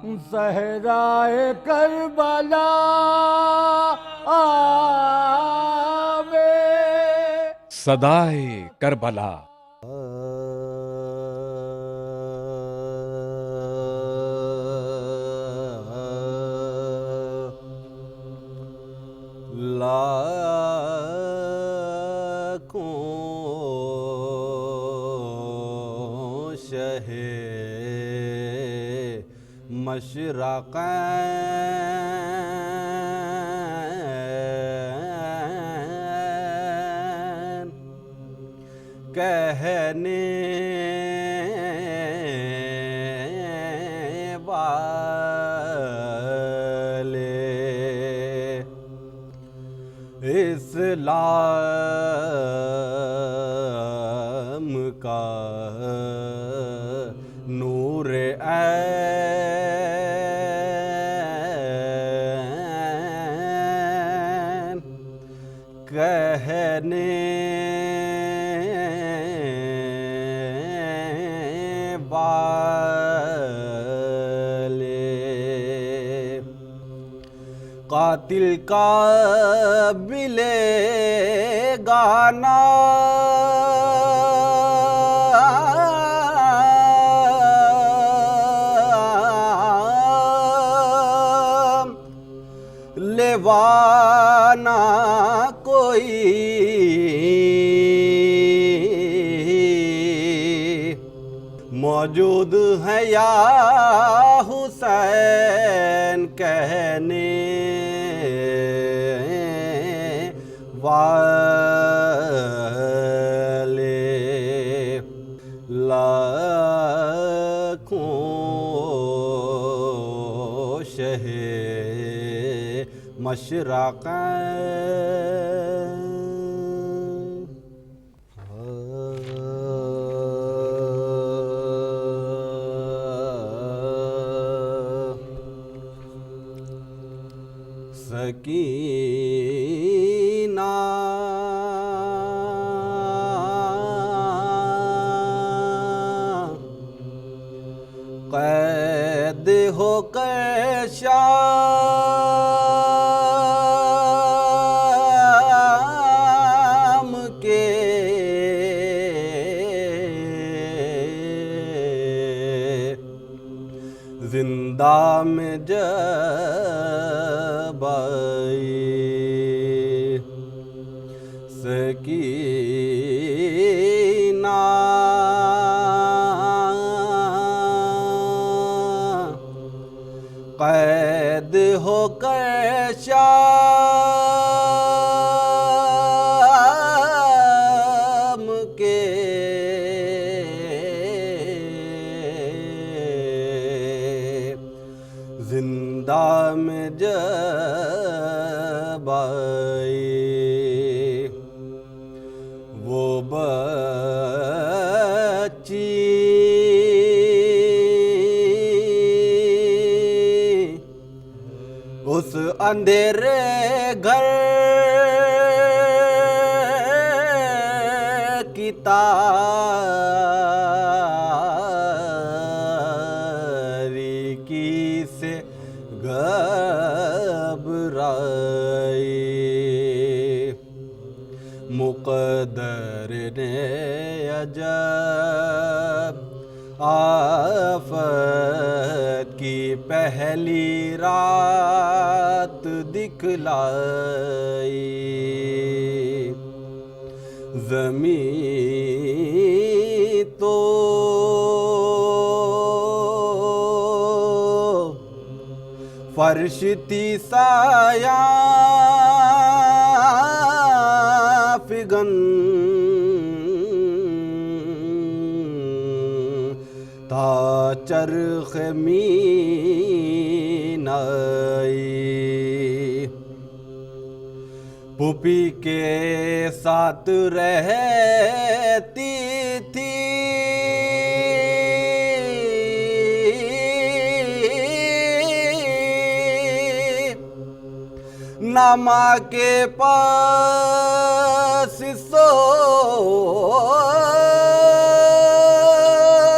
صحرائے کربلا میں صدائے کربلا لاکھوں شہ مشرقین کہنے والے اسلام کا نور عین کہنے والے قاتل کا ملے گانا لیوانا کوئی موجود ہے یا حسین کہنے والے لاکھوں شہ مشرقین سکینہ قید ہو کر شام کے زندہ میں جب آئی سکینہ قید ہو کر شام کے زندہ میں جب آئی وہ بچی اس اندھیرے گھر کی تاریکی سے گھبرائی مقدر نے عجب آفت کی پہلی رات دکھلائی زمین تو فرش تھی سایہ فگن تا چرخ مینائی پھوپھی کے ساتھ رہتی تھی نہ ماں کے پاس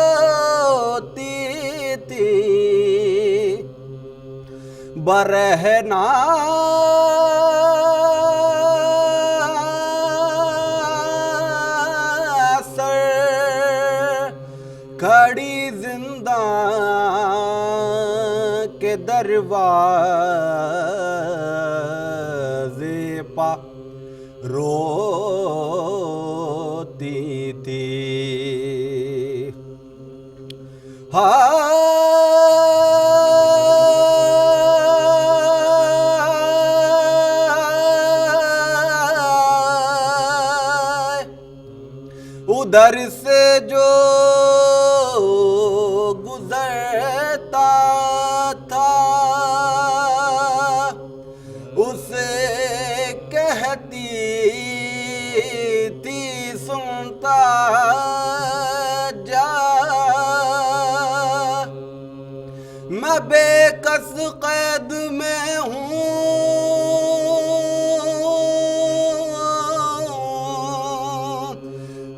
سوتی تھی برہنا سر کھڑی زندہ کے دروازے پا روتی تھی ادھر سے جو گزرتا تھا اسے کہتی تھی سنتا جا میں بے کس قید میں ہوں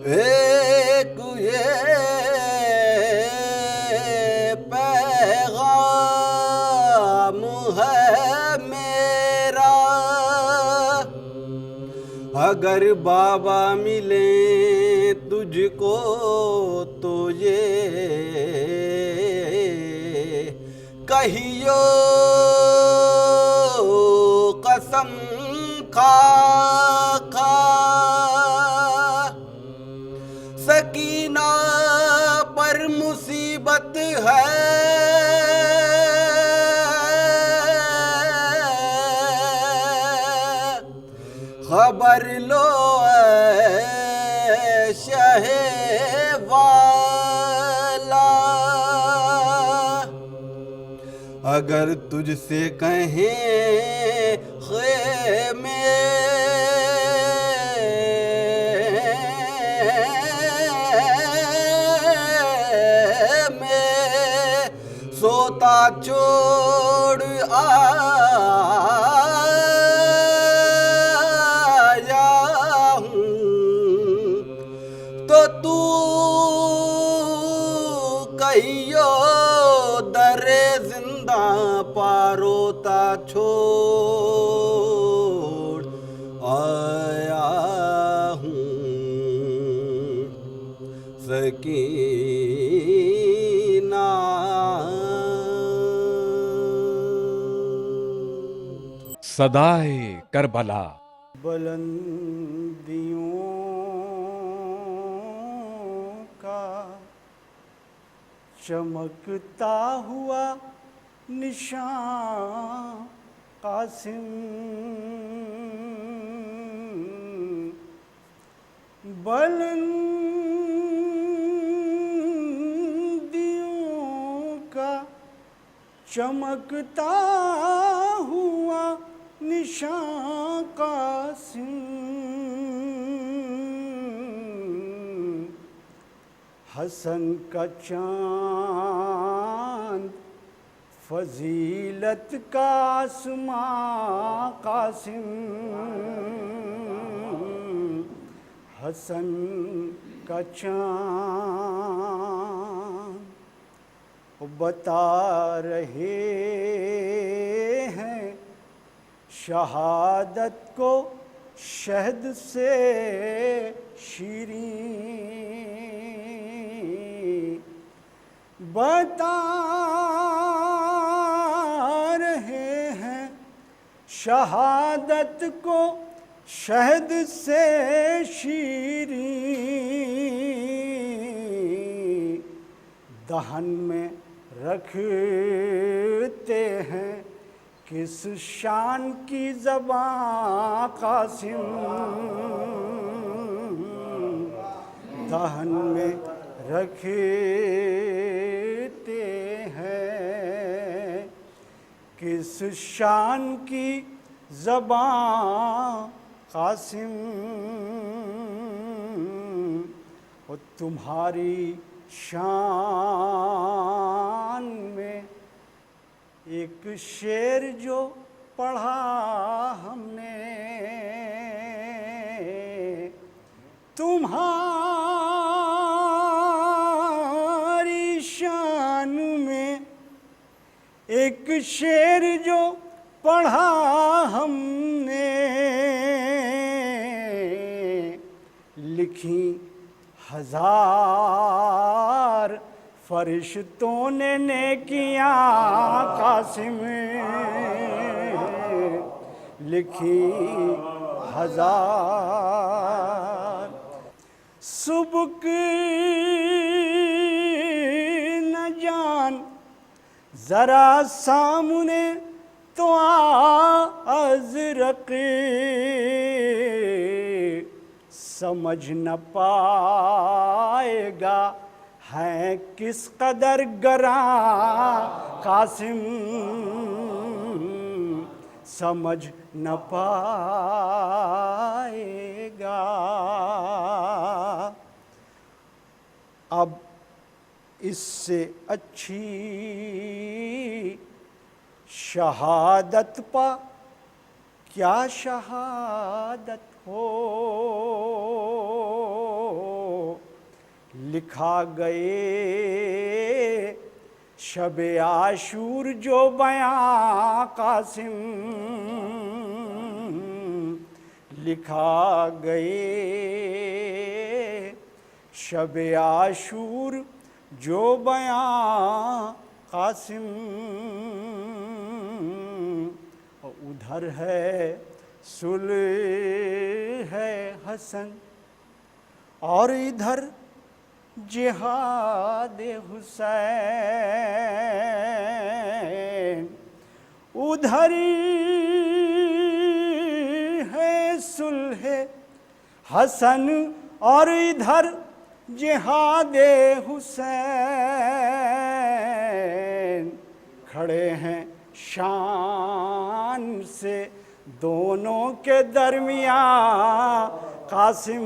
ایک یہ پیغام ہے میرا اگر بابا ملیں تجھ کو تو یہ کہیو قسم کھا کھا سکینہ پر مصیبت ہے خبر لو اے شہ والا اگر تجھ سے کہیں خیمے سوتا چھوڑ آیا ہوں تو کہیو در زندہ پاروتا چھوڑ آیا ہوں سکینہ صدائے کربلا بلندیوں کا چمکتا ہوا نشان قاسم بلندیوں کا چمکتا ہوا نشان قاسم حسن کا چاند فضیلت کا آسمان قاسم حسن کا چاند بتا رہے ہیں شہادت کو شہد سے شیریں بتا رہے ہیں شہادت کو شہد سے شیریں دہن میں رکھتے ہیں کس شان کی زبان قاسم دہن میں رکھتے ہیں کس شان کی زبان قاسم اور تمہاری شان میں ایک شعر جو پڑھا ہم نے تمہاری شان میں ایک شعر جو پڑھا ہم نے لکھی ہزار فرشتوں نے نیکیاں قاسم لکھی ہزار سبک نہ جان ذرا سامنے تو ازرق سمجھ نہ پائے گا ہے کس قدر گراں قاسم سمجھ نہ پائے گا. اب اس سے اچھی شہادت پا کیا شہادت ہو لکھا گئے شب عاشور جو بیاں قاسم لکھا گئے شب عاشور جو بیاں قاسم. ادھر ہے صلح ہے حسن اور ادھر جہاد حسین ادھر ہے صلح حسن اور ادھر جہاد حسین کھڑے ہیں شان سے دونوں کے درمیان قاسم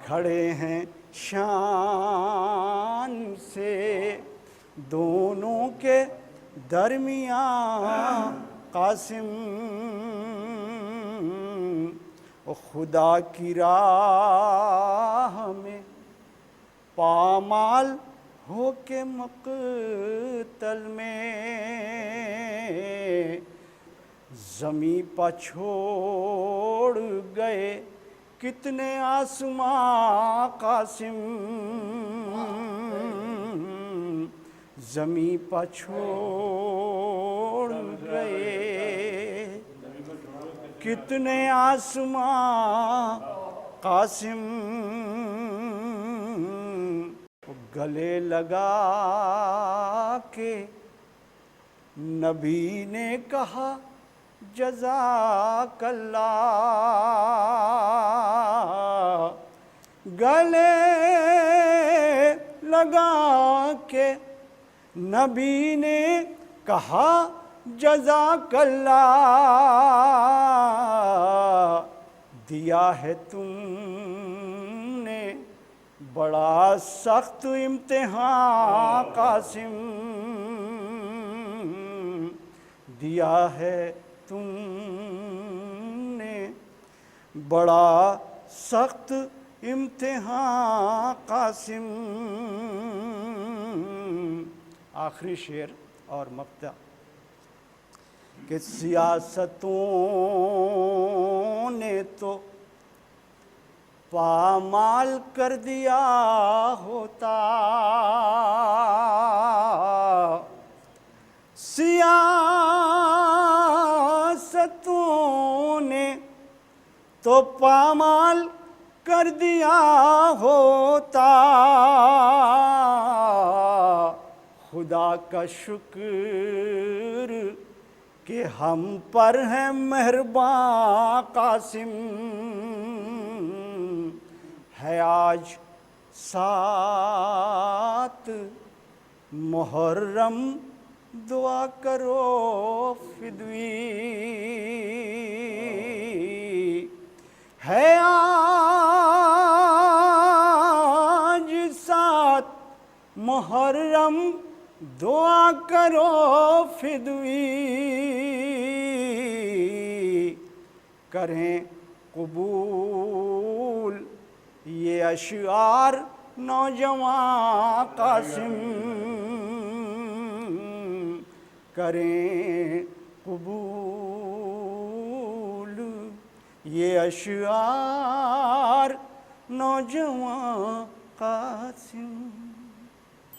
کھڑے ہیں شان سے دونوں کے درمیان قاسم. خدا کی راہ میں پامال ہو کے مقتل میں زمیں پہ چھوڑ گئے کتنے آسماں قاسم زمیں پہ چھوڑ گئے کتنے آسماں قاسم. گلے لگا کے نبی نے کہا جزاک اللہ گلے لگا کے نبی نے کہا جزاک اللہ دیا ہے تم نے بڑا سخت امتحان قاسم دیا ہے تم نے بڑا سخت امتحان قاسم. آخری شعر اور مقطع کہ سیاستوں نے تو پامال کر دیا ہوتا سیاستوں نے تو پامال کر دیا ہوتا خدا کا شکر کہ ہم پر ہے مہرباں قاسم ہے آج 7 محرم دعا کرو فدوی ہے آج 7 محرم دعا کرو فدوی کریں قبول یہ اشعار نوجوان قاسم کریں قبول یہ اشعار نوجوان قاسم۔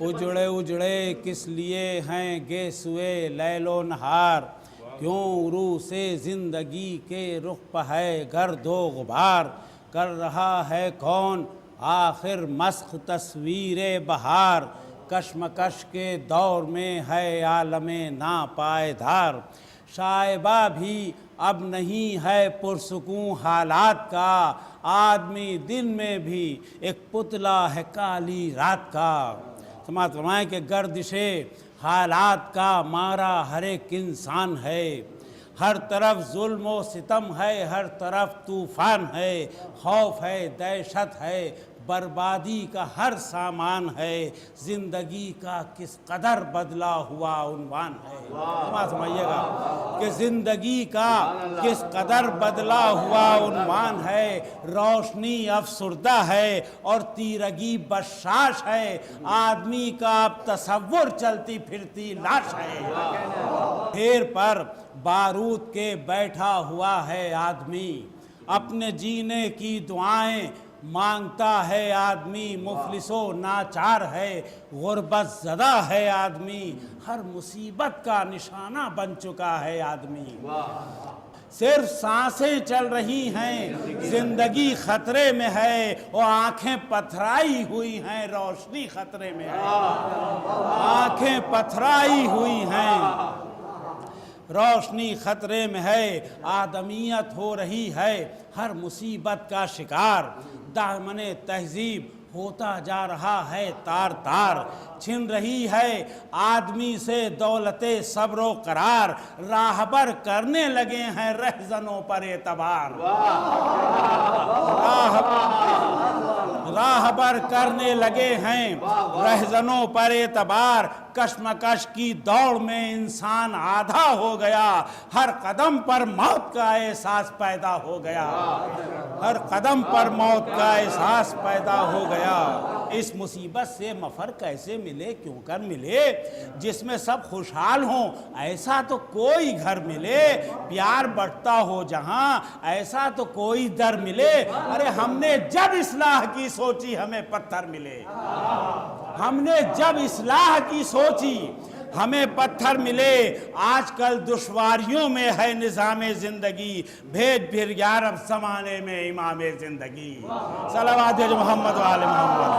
اجڑے اجڑے کس لیے ہیں گیسوئے لیل و نہار، کیوں عروع سے زندگی کے رخ پہ ہے گرد و غبار، کر رہا ہے کون آخر مسخ تصویر بہار، کشمکش کے دور میں ہے عالم ناپائیدار، شائبہ بھی اب نہیں ہے پرسکون حالات کا، آدمی دن میں بھی ایک پتلا ہے کالی رات کا۔ سماعت فرمائیں کہ گردش حالات کا مارا ہر ایک انسان ہے، ہر طرف ظلم و ستم ہے، ہر طرف طوفان ہے، خوف ہے، دہشت ہے، بربادی کا ہر سامان ہے، زندگی کا کس قدر بدلا ہوا عنوان ہے۔ سمجھیے گا کہ زندگی کا کس قدر بدلا ہوا عنوان ہے، روشنی افسردہ ہے اور تیرگی بشاش ہے، آدمی کا اب تصور چلتی پھرتی لاش ہے، ڈھیر پر بارود کے بیٹھا ہوا ہے آدمی، اپنے جینے کی دعائیں مانگتا ہے آدمی، مفلس و ناچار ہے، غربت زدہ ہے آدمی، ہر مصیبت کا نشانہ بن چکا ہے آدمی، صرف سانسیں چل رہی ہیں، زندگی خطرے میں ہے، اور آنکھیں پتھرائی ہوئی ہیں، روشنی خطرے میں ہے، آنکھیں پتھرائی ہوئی ہیں، روشنی خطرے میں ہے، آدمیت ہو رہی ہے ہر مصیبت کا شکار، دامن تہذیب ہوتا جا رہا ہے تار تار، چھن رہی ہے آدمی سے دولت صبر و قرار، راہبر کرنے لگے ہیں رہزنوں پر اعتبار، راہبر کرنے لگے ہیں رہزنوں پر اعتبار، کشمکش کی دوڑ میں انسان آدھا ہو گیا، ہر قدم پر موت کا احساس پیدا ہو گیا، ہر قدم پر موت کا احساس پیدا ہو گیا۔ اس مصیبت سے مفر کیسے ملے، کیوں کر ملے، جس میں سب خوشحال ہوں ایسا تو کوئی گھر ملے، پیار بٹتا ہو جہاں ایسا تو کوئی در ملے، ارے ہم نے جب اصلاح کی سوچی ہمیں پتھر ملے، ہم نے جب اصلاح کی سوچی ہمیں پتھر ملے، آج کل دشواریوں میں ہے نظام زندگی، بھیج پھر یارب زمانے میں امام زندگی، صلوات محمد و آل محمد۔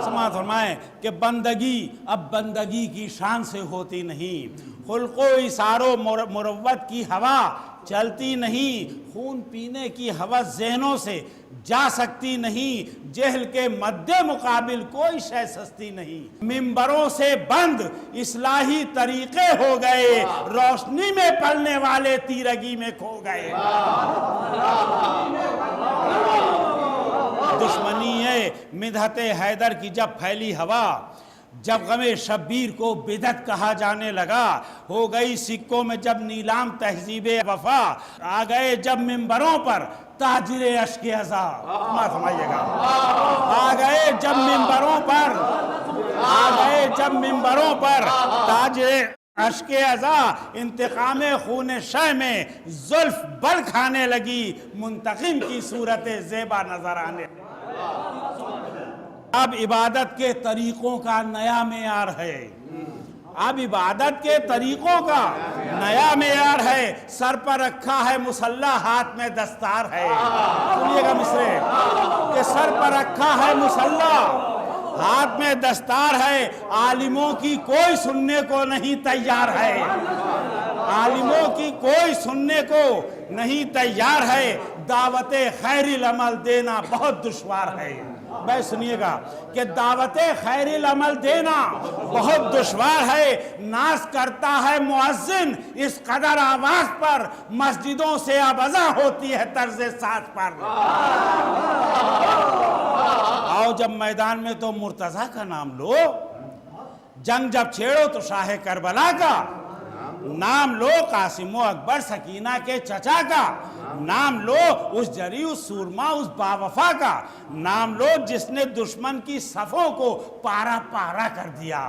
سماعت فرمائیں کہ بندگی اب بندگی کی شان سے ہوتی نہیں، خلق و اثار و مروت کی ہوا چلتی نہیں، خون پینے کی ہوا ذہنوں سے جا سکتی نہیں، جہل کے مد مقابل کوئی شے سستی نہیں، منبروں سے بند اصلاحی طریقے ہو گئے، روشنی میں پلنے والے تیرگی میں کھو گئے، دشمنی ہے مدحت حیدر کی جب پھیلی ہوا، جب غم شبیر کو بدعت کہا جانے لگا، ہو گئی سکوں میں جب نیلام تہذیب وفا، آ گئے جب منبروں پر تاجر اشک ازا، سمجھئے گا، آ گئے جب منبروں پر تاجر اشک ازا، انتقام خون شہ میں زلف بل کھانے لگی، منتقم کی صورت زیبا نظر آنے، اب عبادت کے طریقوں کا نیا معیار ہے، اب عبادت کے طریقوں کا نیا معیار ہے، سر پر رکھا ہے مسلح، ہاتھ میں دستار ہے، سنیے گا مصرے کہ سر پر رکھا ہے مسلح، ہاتھ میں دستار ہے، عالموں کی کوئی سننے کو نہیں تیار ہے، عالموں کی کوئی سننے کو نہیں تیار ہے، دعوت خیر العمل دینا بہت دشوار ہے، بھائی سنیے گا کہ دعوت خیر العمل دینا بہت دشوار ہے، ناز کرتا ہے مؤذن اس قدر آواز پر، مسجدوں سے ابزا ہوتی ہے طرز ساز پر، آؤ جب میدان میں تو مرتضیٰ کا نام لو، جنگ جب چھیڑو تو شاہ کربلا کا، نام لو قاسم و اکبر سکینہ کے چچا کا، نام لو اس جری اس سورما اس باوفا کا، نام لو جس نے دشمن کی صفوں کو پارا پارا کر دیا،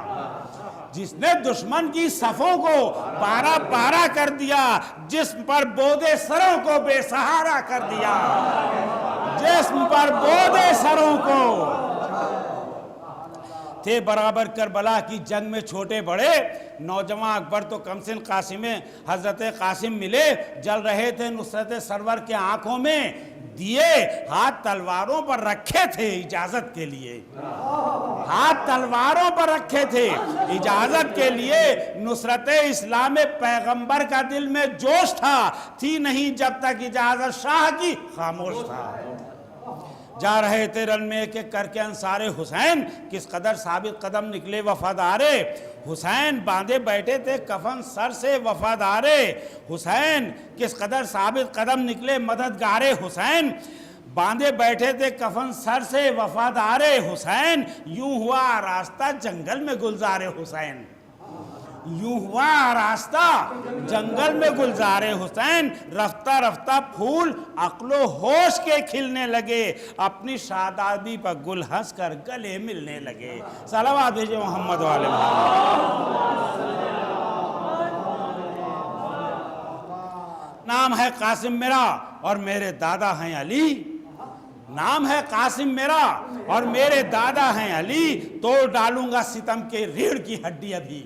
جس نے دشمن کی صفوں کو پارا پارا کر دیا، جسم پر بودے سروں کو بے سہارا کر دیا، جسم پر بودے سروں کو تھے برابر کربلا کی جنگ میں چھوٹے بڑے، نوجوان اکبر تو کم سن قاسم حضرت قاسم ملے، جل رہے تھے نصرت سرور کے آنکھوں میں، دیے ہاتھ تلواروں پر رکھے تھے اجازت کے لیے، ہاتھ تلواروں پر رکھے تھے اجازت کے لیے، نصرت اسلام پیغمبر کا دل میں جوش تھی نہیں جب تک اجازت شاہ کی خاموش تھا۔ جا رہے تھے رن میں ایک ایک کر کے انصار حسین، کس قدر ثابت قدم نکلے وفادارے حسین، باندھے بیٹھے تھے کفن سر سے وفادارے حسین، کس قدر ثابت قدم نکلے مددگارے حسین، باندھے بیٹھے تھے کفن سر سے وفادارے حسین، یوں ہوا راستہ جنگل میں گلزارے حسین، یوں ہوا راستہ جنگل میں گلزار حسین، رفتہ رفتہ پھول عقل و ہوش کے کھلنے لگے، اپنی شادابی پر گل ہنس کر گلے ملنے لگے۔ صلوات بھیجے محمد والے نام ہے قاسم میرا اور میرے دادا ہیں علی، نام ہے قاسم میرا اور میرے دادا ہیں علی، توڑ ڈالوں گا ستم کے ریڑھ کی ہڈی ابھی،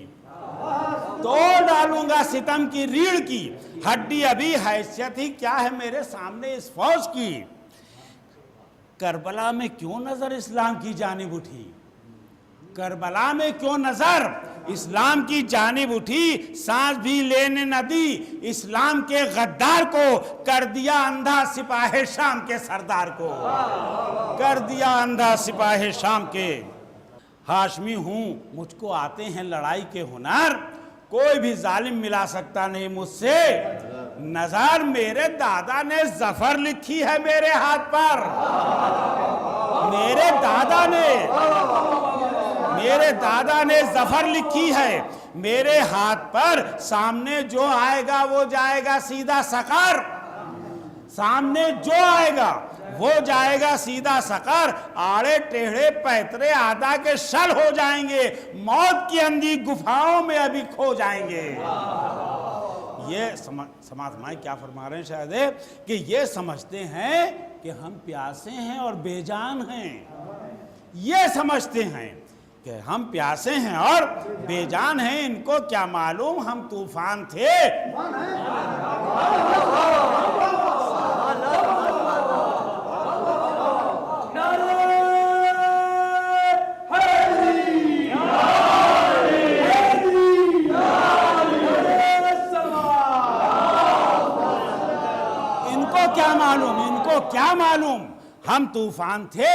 توڑ ڈالوں گا ستم کی ریڑھ کی ہڈی ابھی، حیثیت ہی کیا ہے میرے سامنے اس فوج کی، کربلا میں کیوں نظر اسلام کی جانب اٹھی، کربلا میں کیوں نظر اسلام کی جانب اٹھی، سانس بھی لینے نہ دی اسلام کے غدار کو، کر دیا اندھا سپاہ شام کے سردار کو، کر دیا اندھا سپاہ شام کے۔ ہاشمی ہوں مجھ کو آتے ہیں لڑائی کے ہنر، کوئی بھی ظالم ملا سکتا نہیں مجھ سے نظر، میرے دادا نے ظفر لکھی ہے میرے ہاتھ پر، میرے دادا نے ظفر لکھی ہے میرے ہاتھ پر، سامنے جو آئے گا وہ جائے گا سیدھا سقر، سامنے جو آئے گا وہ جائے گا سیدھا سقر، آڑے ٹیڑھے پیترے آدھا کے شل ہو جائیں گے، موت کی اندھی گفاؤں میں ابھی کھو جائیں گے۔ یہ سماعت مائیں کیا فرما رہے ہیں شاید ہے کہ یہ سمجھتے ہیں کہ ہم پیاسے ہیں اور بے جان ہیں، یہ سمجھتے ہیں کہ ہم پیاسے ہیں اور بے جان ہیں، ان کو کیا معلوم ہم طوفان تھے۔ ان کو کیا معلوم ہم طوفان تھے،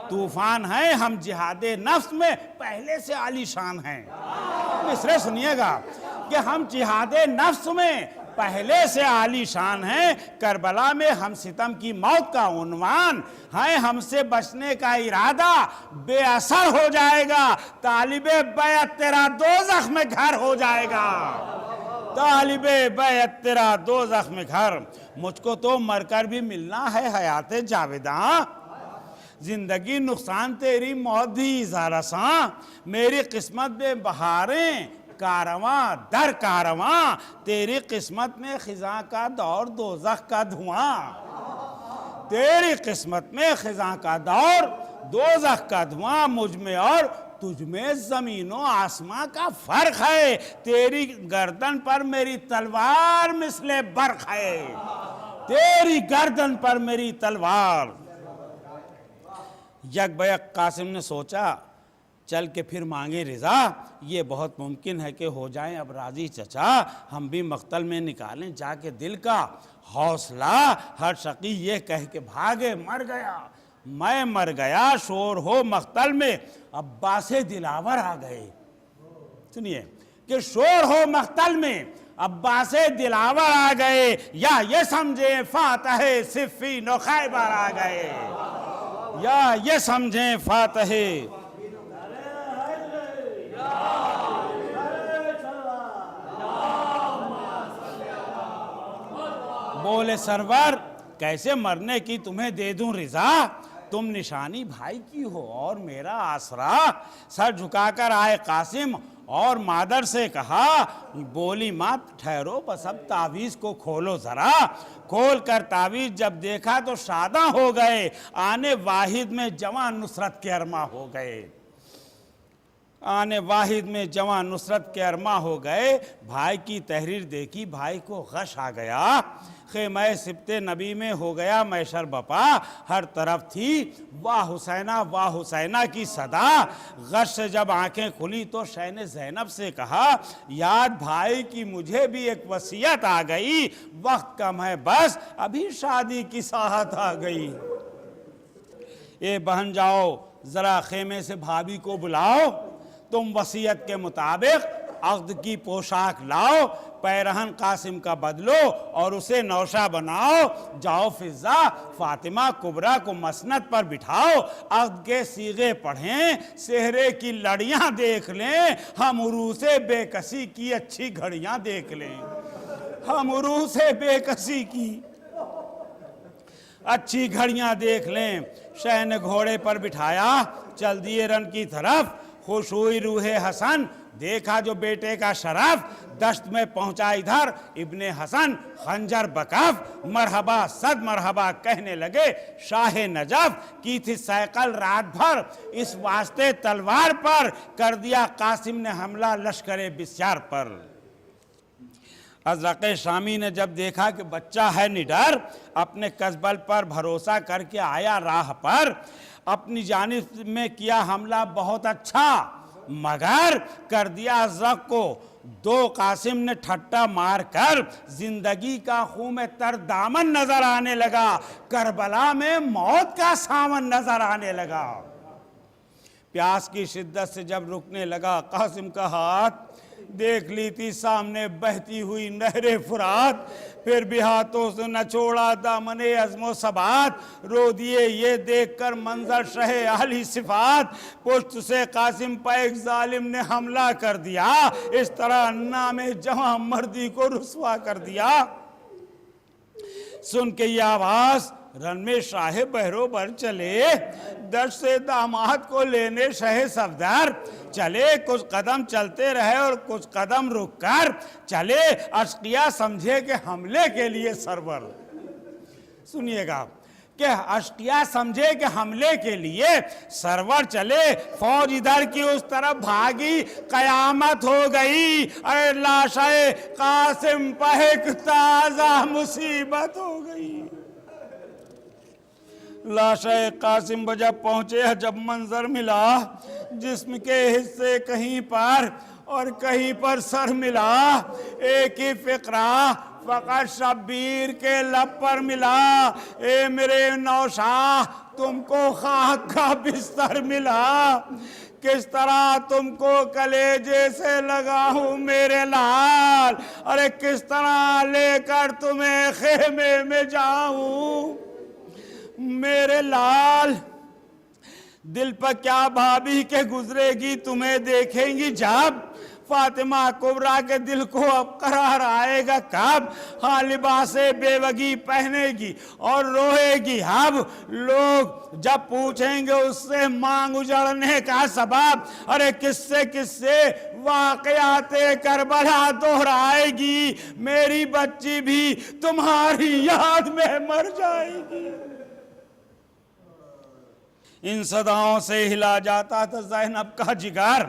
طوفان ہیں ہم، جہاد نفس میں پہلے سے عالی شان ہیں۔ مصرع سنیے گا کہ ہم جہاد نفس میں پہلے سے عالی شان ہیں، کربلا میں ہم ستم کی موت کا عنوان ہیں، ہم سے بچنے کا ارادہ بے اثر ہو جائے گا، طالب بیعت تیرا دوزخ میں گھر ہو جائے گا، طالب بیعت تیرا دوزخ میں گھر۔ مجھ کو تو مر کر بھی ملنا ہے حیات جاویداں، زندگی نقصان تیری موت بھی اظہار ساں، میری قسمت میں بہاریں کارواں در کارواں، تیری قسمت میں خزاں کا دور دوزخ کا دھواں، تیری قسمت میں خزاں کا دور دوزخ کا دھواں، مجھ میں اور تجھ میں زمین و آسمان کا فرق ہے، تیری گردن پر میری تلوار مثل برق ہے، تیری گردن پر میری تلوار۔ یک بیک قاسم نے سوچا چل کے پھر مانگے رضا، یہ بہت ممکن ہے کہ ہو جائیں اب راضی چچا، ہم بھی مقتل میں نکالیں جا کے دل کا حوصلہ، ہر شقی یہ کہہ کے بھاگے مر گیا میں مر گیا، شور ہو مقتل میں عباس دلاور آ گئے۔ سنیے کہ شور ہو مقتل میں عباس دلاور آ گئے، یا یہ سمجھیں فاتح صفین و خیبر آ گئے، یا یہ سمجھیں فاتح بولے سرور کیسے مرنے کی تمہیں دے دوں رضا، تم نشانی بھائی کی ہو اور میرا آسرا۔ سر جھکا کر آئے قاسم اور مادر سے کہا، بولی ماں ٹھہرو بس اب تعویذ کو کھولو ذرا۔ کھول کر تعویذ جب دیکھا تو شاداں ہو گئے، آنے واحد میں جوان نصرت کے ارماں ہو گئے، آنے واحد میں جوان نصرت کے ارماں ہو گئے۔ بھائی کی تحریر دیکھی، بھائی کو غش آ گیا، خیمہ سبت نبی میں ہو گیا میشر بپا، ہر طرف تھی واہ حسینہ کی صدا۔ غش سے جب آنکھیں کھلی تو شین زینب سے کہا، یاد بھائی کی مجھے بھی ایک وصیت آ گئی، وقت کم ہے بس ابھی شادی کی ساحت آ گئی۔ اے بہن جاؤ ذرا خیمے سے بھابھی کو بلاؤ، تم وصیت کے مطابق عقد کی پوشاک لاؤ، پیرہن قاسم کا بدلو اور اسے نوشہ بناؤ۔ جاؤ فضہ فاطمہ کبریٰ کو مسند پر بٹھاؤ، عقد کے صیغے پڑھیں، سہرے کی لڑیاں دیکھ لیں، ہم عروس بے کسی کی اچھی گھڑیاں دیکھ لیں، ہم عروس بے کسی کی اچھی گھڑیاں دیکھ لیں۔ شہ نے گھوڑے پر بٹھایا، چل دیے رن کی طرف، خوش ہوئی روح حسن، دیکھا جو بیٹے کا شرف، دشت میں پہنچا ادھر ابن حسن خنجر بکف، مرحبا صد مرحبا کہنے لگے شاہ نجف، کی تھی سیقل رات بھر اس واسطے تلوار پر، کر دیا قاسم نے حملہ لشکر بسیار پر۔ ازرق شامی نے جب دیکھا کہ بچہ ہے نڈر، اپنے قزبل پر بھروسہ کر کے آیا راہ پر، اپنی جانب میں کیا حملہ بہت اچھا، مگر کر دیا ازرق کو دو قاسم نے ٹھٹا مار کر، زندگی کا خون میں تر دامن نظر آنے لگا، کربلا میں موت کا سامن نظر آنے لگا۔ پیاس کی شدت سے جب رکنے لگا قاسم کا ہاتھ، دیکھ لی تھی سامنے بہتی ہوئی نہر فرات، پھر بھی ہاتھوں سے نہ چھوڑا دامن عزم و ثبات، رو دیے یہ دیکھ کر منظر شہ اہلی صفات، پشت سے قاسم پہ ایک ظالم نے حملہ کر دیا، اس طرح نام جوان مردی کو رسوا کر دیا۔ سن کے یہ آواز رن میں شاہ بہرو بر چلے، دشت سے داماد کو لینے شہ صفدر چلے، کچھ قدم چلتے رہے اور کچھ قدم رک کر چلے، اشقیہ سمجھے کہ حملے کے لیے سرور، سنیے گا کہ اشقیہ سمجھے کہ حملے کے لیے سرور چلے، فوج ادھر کی اس طرف بھاگی، قیامت ہو گئی، ارے لاشِ قاسم پہ ایک تازہ مصیبت ہو گئی۔ لاشِ قاسم پر جب پہنچے، جب منظر ملا، جسم کے حصے کہیں پر اور کہیں پر سر ملا، ایک ہی فقرہ فقط شبیر کے لب پر ملا، اے میرے نوشاہ تم کو خاک کا بستر ملا، کس طرح تم کو کلیجے سے لگا ہوں میرے لال، ارے کس طرح لے کر تمہیں خیمے میں جاؤں میرے لال، دل پر کیا بھابھی کے گزرے گی تمہیں دیکھیں گی جب، فاطمہ کبریٰ کے دل کو اب قرار آئے گا کب، ہاں لباس بیوگی پہنے گی اور روئے گی اب، لوگ جب پوچھیں گے اس سے مانگ اجڑنے کا سبب، ارے کس سے واقعات کربلا دہرائے گی، میری بچی بھی تمہاری یاد میں مر جائے گی۔ ان صداؤں سے ہلا جاتا تھا زینب کا جگر،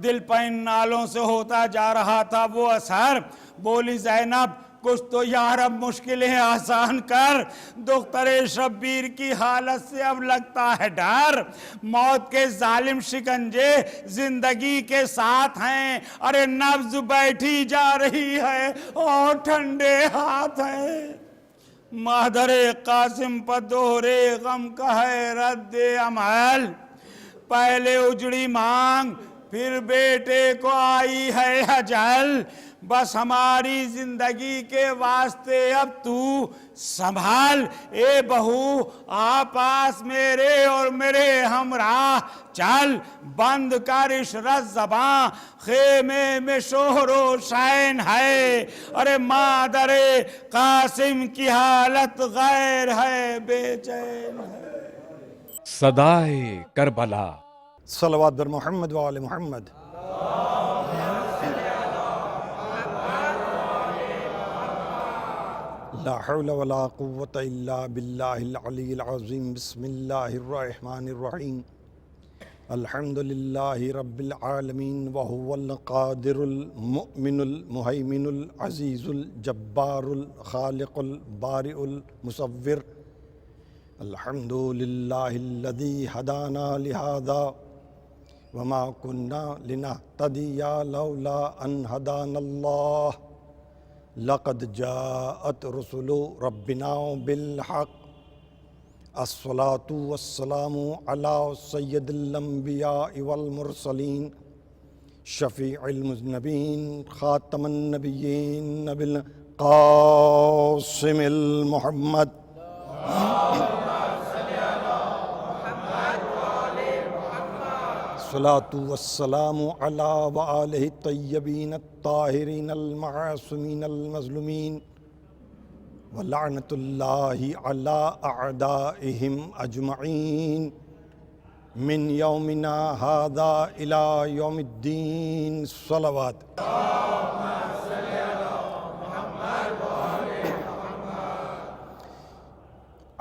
دل پر ان نالوں سے ہوتا جا رہا تھا وہ اثر، بولی زینب کچھ تو یا رب مشکلیں آسان کر، دختر شبیر کی حالت سے اب لگتا ہے ڈر، موت کے ظالم شکنجے زندگی کے ساتھ ہیں، ارے نبض بیٹھی جا رہی ہے اور ٹھنڈے ہاتھ ہیں، مادر قاسم پر دوہرے غم کا ہے رد عمل، پہلے اجڑی مانگ پھر بیٹے کو آئی ہے اجل، بس ہماری زندگی کے واسطے اب تو سنبھال اے بہو آ پاس میرے اور میرے ہمراہ چل بند کر عشرت زباں خیمے میں شور و شائن ہے ارے مادر قاسم کی حالت غیر ہے بے چین ہے صدائے کربلا صلوات بر محمد و آل محمد لا حول ولا قوة الا باللہ العلی العظیم بسم اللہ الرحمن الرحیم الحمد للہ رب العالمین وهو القادر المؤمن المہیمن العزیز الجبار الخالق البارئ المصور الحمد للہ الذی ہدانا لہذا وما كنا لنهتدي لولا ان هدانا الله لقد جاءت رسل ربنا بالحق الصلاة والسلام على سید الانبیاء والمرسلین شفیع المذنبین خاتم النبیین بالقاسم المحمد الصلاة والسلام علی وآلہ الطیبین الطاہرین المعصومین المظلومین ولعنت اللہ علی اعدائہم اجمعین من یومنا ھذا الی یوم الدین صلوات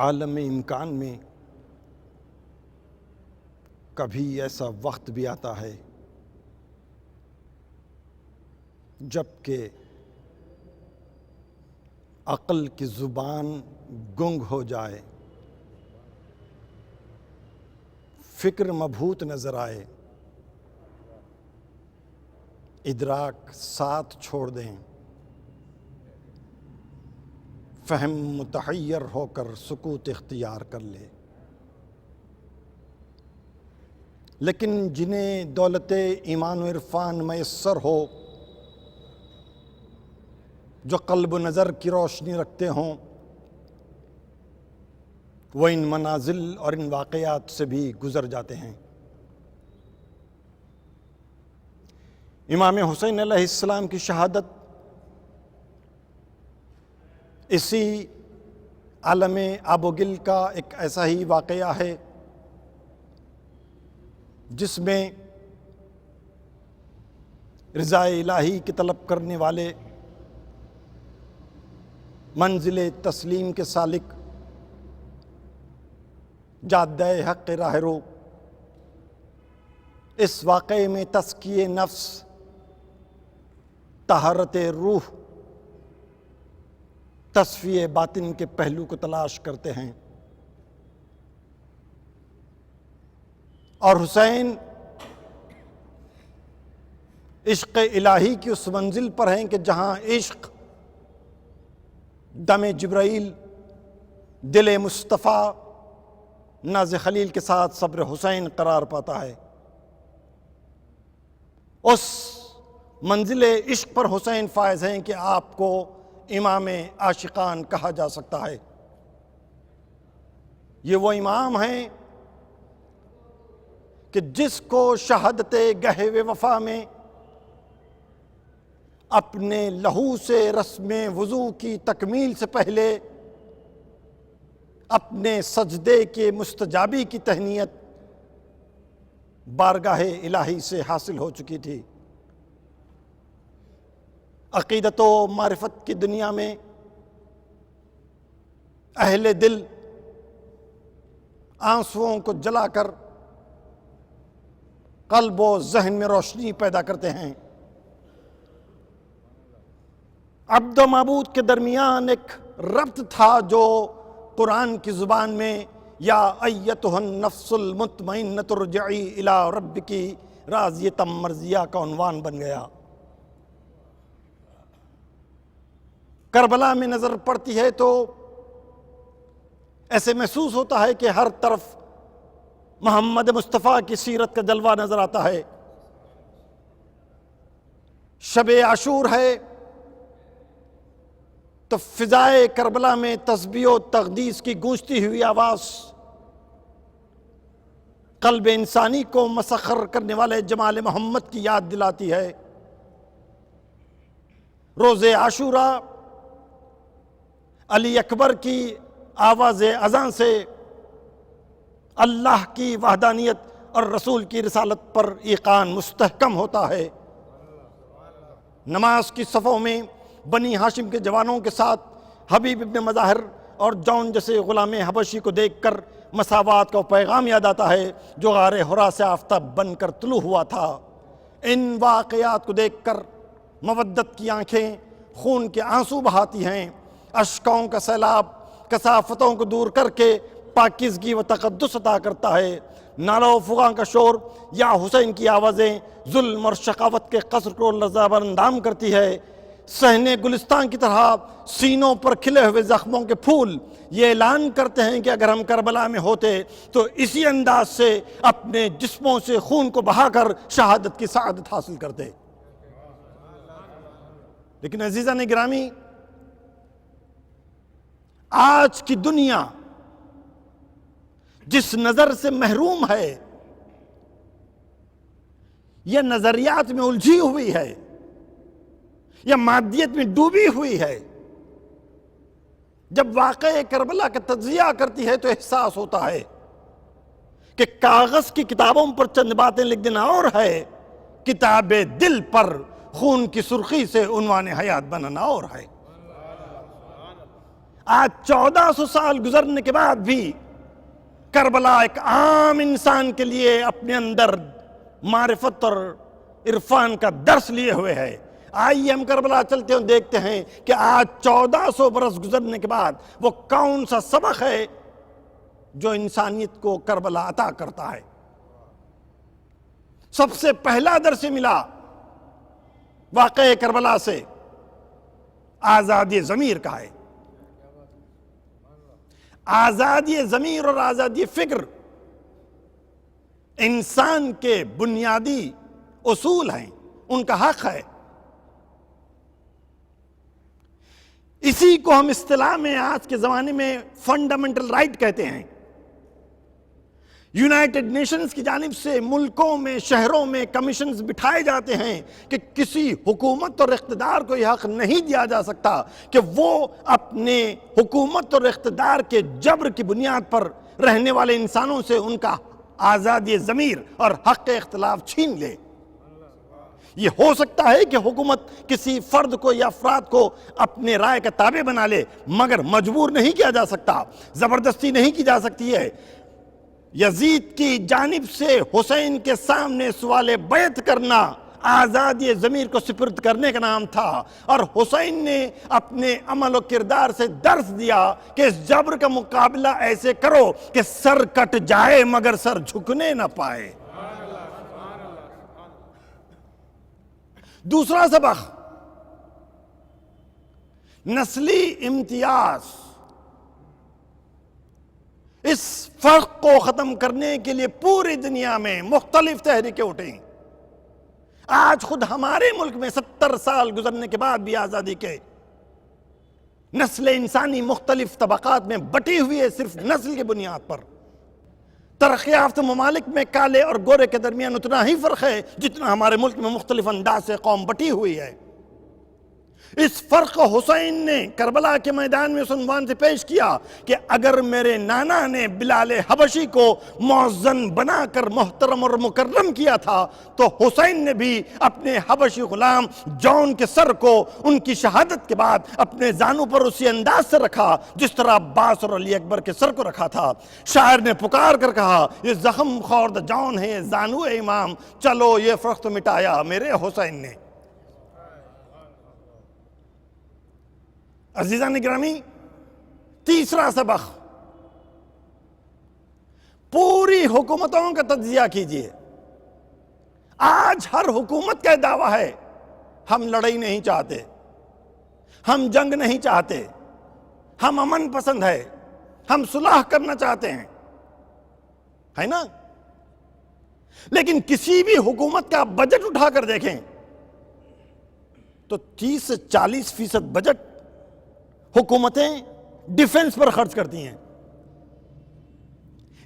عالم امکان میں کبھی ایسا وقت بھی آتا ہے جب کہ عقل کی زبان گنگ ہو جائے، فکر مبہوت نظر آئے، ادراک ساتھ چھوڑ دیں، فہم متحیر ہو کر سکوت اختیار کر لے۔ لیکن جنہیں دولت ایمان و عرفان میسر ہو، جو قلب و نظر کی روشنی رکھتے ہوں، وہ ان منازل اور ان واقعات سے بھی گزر جاتے ہیں۔ امام حسین علیہ السلام کی شہادت اسی عالم آب و گل کا ایک ایسا ہی واقعہ ہے جس میں رضا الہی کی طلب کرنے والے، منزل تسلیم کے سالک، جادہ حق راہ رو، اس واقعے میں تزکیہ نفس، طہارت روح، تصفیہ باطن کے پہلو کو تلاش کرتے ہیں۔ اور حسین عشق الہی کی اس منزل پر ہیں کہ جہاں عشق دم جبرائیل، دل مصطفیٰ ناز خلیل کے ساتھ صبر حسین قرار پاتا ہے۔ اس منزل عشق پر حسین فائز ہیں کہ آپ کو امام عاشقان کہا جا سکتا ہے۔ یہ وہ امام ہیں کہ جس کو شہادت گہے وفا میں اپنے لہو سے رسم وضو کی تکمیل سے پہلے اپنے سجدے کے مستجابی کی تہنیت بارگاہ الہی سے حاصل ہو چکی تھی۔ عقیدت و معرفت کی دنیا میں اہل دل آنسوؤں کو جلا کر قلب و ذہن میں روشنی پیدا کرتے ہیں۔ عبد و معبود کے درمیان ایک ربط تھا جو قرآن کی زبان میں یا ایتھا النفس المطمئنۃ ارجعی الی ربکی راضیۃ مرضیہ کا عنوان بن گیا۔ کربلا میں نظر پڑتی ہے تو ایسے محسوس ہوتا ہے کہ ہر طرف محمد مصطفیٰ کی سیرت کا جلوہ نظر آتا ہے۔ شب عاشور ہے، تو فضائے کربلا میں تسبیح و تقدیس کی گونجتی ہوئی آواز قلب انسانی کو مسخر کرنے والے جمال محمد کی یاد دلاتی ہے۔ روز عاشوراء علی اکبر کی آواز اذان سے اللہ کی وحدانیت اور رسول کی رسالت پر ایقان مستحکم ہوتا ہے۔ نماز کی صفوں میں بنی ہاشم کے جوانوں کے ساتھ حبیب ابن مظاہر اور جون جیسے غلام حبشی کو دیکھ کر مساوات کا پیغام یاد آتا ہے جو غار حرا سے آفتاب بن کر طلوع ہوا تھا۔ ان واقعات کو دیکھ کر مودت کی آنکھیں خون کے آنسو بہاتی ہیں۔ اشکوں کا سیلاب کثافتوں کو دور کر کے پاکیزگی و تقدس عطا کرتا ہے۔ نالہ و فغاں کا شور یا حسین کی آوازیں ظلم اور شقاوت کے قصر کو لرزہ اندام کرتی ہے۔ صحن گلستان کی طرح سینوں پر کھلے ہوئے زخموں کے پھول یہ اعلان کرتے ہیں کہ اگر ہم کربلا میں ہوتے تو اسی انداز سے اپنے جسموں سے خون کو بہا کر شہادت کی سعادت حاصل کرتے۔ لیکن عزیزان گرامی، آج کی دنیا جس نظر سے محروم ہے یا نظریات میں الجھی ہوئی ہے یا مادیت میں ڈوبی ہوئی ہے، جب واقعہ کربلا کا تجزیہ کرتی ہے تو احساس ہوتا ہے کہ کاغذ کی کتابوں پر چند باتیں لکھ دینا اور ہے، کتاب دل پر خون کی سرخی سے عنوان حیات بنانا اور ہے۔ آج 1400 سال گزرنے کے بعد بھی کربلا ایک عام انسان کے لیے اپنے اندر معرفت اور عرفان کا درس لیے ہوئے ہے۔ آئیے ہم کربلا چلتے ہیں، دیکھتے ہیں کہ آج 1400 برس گزرنے کے بعد وہ کون سا سبق ہے جو انسانیت کو کربلا عطا کرتا ہے۔ سب سے پہلا درس ملا واقعہ کربلا سے آزادی ضمیر کا ہے۔ آزادی ضمیر اور آزادی فکر انسان کے بنیادی اصول ہیں، ان کا حق ہے۔ اسی کو ہم اصطلاح میں آج کے زمانے میں فنڈامنٹل رائٹ کہتے ہیں۔ یونائٹڈ نیشنز کی جانب سے ملکوں میں شہروں میں کمیشنز بٹھائے جاتے ہیں کہ کسی حکومت اور اقتدار کو یہ حق نہیں دیا جا سکتا کہ وہ اپنے حکومت اور اقتدار کے جبر کی بنیاد پر رہنے والے انسانوں سے ان کا آزادی ضمیر اور حق اختلاف چھین لے۔ یہ ہو سکتا ہے کہ حکومت کسی فرد کو یا افراد کو اپنے رائے کا تابع بنا لے، مگر مجبور نہیں کیا جا سکتا، زبردستی نہیں کی جا سکتی ہے۔ یزید کی جانب سے حسین کے سامنے سوال بیعت کرنا آزادی ضمیر کو سپرد کرنے کا نام تھا، اور حسین نے اپنے عمل و کردار سے درس دیا کہ اس جبر کا مقابلہ ایسے کرو کہ سر کٹ جائے مگر سر جھکنے نہ پائے۔ دوسرا سبق نسلی امتیاز۔ اس فرق کو ختم کرنے کے لیے پوری دنیا میں مختلف تحریکیں اٹھیں۔ آج خود ہمارے ملک میں 70 سال گزرنے کے بعد بھی آزادی کے نسل انسانی مختلف طبقات میں بٹی ہوئی ہے، صرف نسل کی بنیاد پر۔ ترقی یافتہ ممالک میں کالے اور گورے کے درمیان اتنا ہی فرق ہے جتنا ہمارے ملک میں مختلف انداز سے قوم بٹی ہوئی ہے۔ اس فرق کو حسین نے کربلا کے میدان میں اس عنوان سے پیش کیا کہ اگر میرے نانا نے بلال حبشی کو مؤذن بنا کر محترم اور مکرم کیا تھا تو حسین نے بھی اپنے حبشی غلام جون کے سر کو ان کی شہادت کے بعد اپنے زانوں پر اسی انداز سے رکھا جس طرح عباس اور علی اکبر کے سر کو رکھا تھا۔ شاعر نے پکار کر کہا، یہ زخم خورد جون ہے زانو امام، چلو یہ فرق تو مٹایا میرے حسین نے۔ عزیزان گرامی، تیسرا سبق پوری حکومتوں کا تجزیہ کیجئے۔ آج ہر حکومت کا دعویٰ ہے ہم لڑائی نہیں چاہتے، ہم جنگ نہیں چاہتے، ہم امن پسند ہے، ہم صلح کرنا چاہتے ہیں، ہے نا؟ لیکن کسی بھی حکومت کا بجٹ اٹھا کر دیکھیں تو 30 سے 40% بجٹ حکومتیں ڈیفنس پر خرچ کرتی ہیں.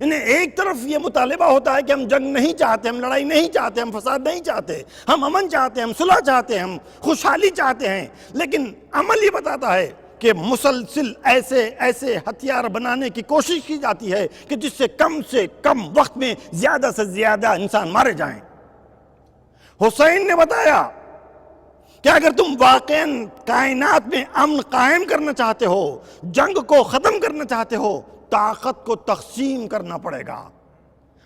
انہیں ایک طرف یہ مطالبہ ہوتا ہے کہ ہم جنگ نہیں چاہتے، ہم لڑائی نہیں چاہتے، ہم فساد نہیں چاہتے، ہم امن چاہتے ہیں، ہم صلح چاہتے ہیں، ہم خوشحالی چاہتے ہیں، لیکن عمل یہ بتاتا ہے کہ مسلسل ایسے ہتھیار بنانے کی کوشش کی جاتی ہے کہ جس سے کم وقت میں زیادہ سے زیادہ انسان مارے جائیں. حسین نے بتایا کہ اگر تم واقعاً کائنات میں امن قائم کرنا چاہتے ہو، جنگ کو ختم کرنا چاہتے ہو، طاقت کو تقسیم کرنا پڑے گا.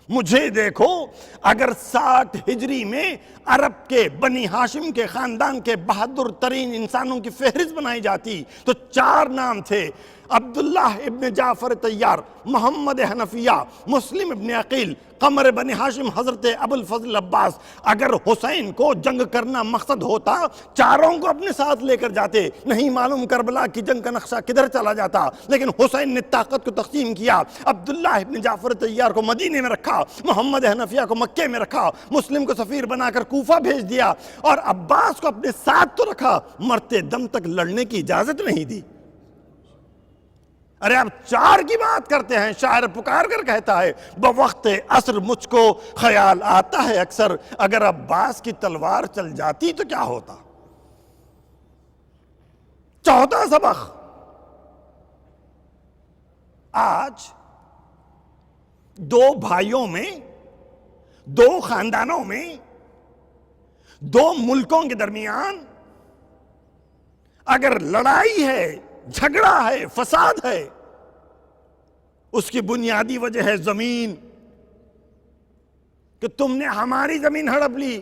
مجھے دیکھو، اگر 60 ہجری میں عرب کے بنی ہاشم کے خاندان کے بہادر ترین انسانوں کی فہرست بنائی جاتی تو 4 نام تھے: عبداللہ ابن جعفر طیار، محمد حنفیہ، مسلم ابن عقیل، قمر بنی ہاشم حضرت ابو الفضل عباس. اگر حسین کو جنگ کرنا مقصد ہوتا، چاروں کو اپنے ساتھ لے کر جاتے. نہیں معلوم کربلا کی جنگ کا نقشہ کدھر چلا جاتا، لیکن حسین نے طاقت کو تقسیم کیا. عبداللہ ابن جعفر طیار کو مدینے میں رکھا، محمد حنفیہ کو مکے میں رکھا، مسلم کو سفیر بنا کر کوفہ بھیج دیا، اور عباس کو اپنے ساتھ تو رکھا، مرتے دم تک لڑنے کی اجازت نہیں دی. ارے آپ 4 کی بات کرتے ہیں. شاعر پکار کر کہتا ہے: بوقت عصر مجھ کو خیال آتا ہے اکثر، اگر عباس کی تلوار چل جاتی تو کیا ہوتا. 4واں سبق، آج 2 بھائیوں میں، 2 خاندانوں میں، 2 ملکوں کے درمیان اگر لڑائی ہے، جھگڑا ہے، فساد ہے، اس کی بنیادی وجہ ہے زمین. کہ تم نے ہماری زمین ہڑپ لی،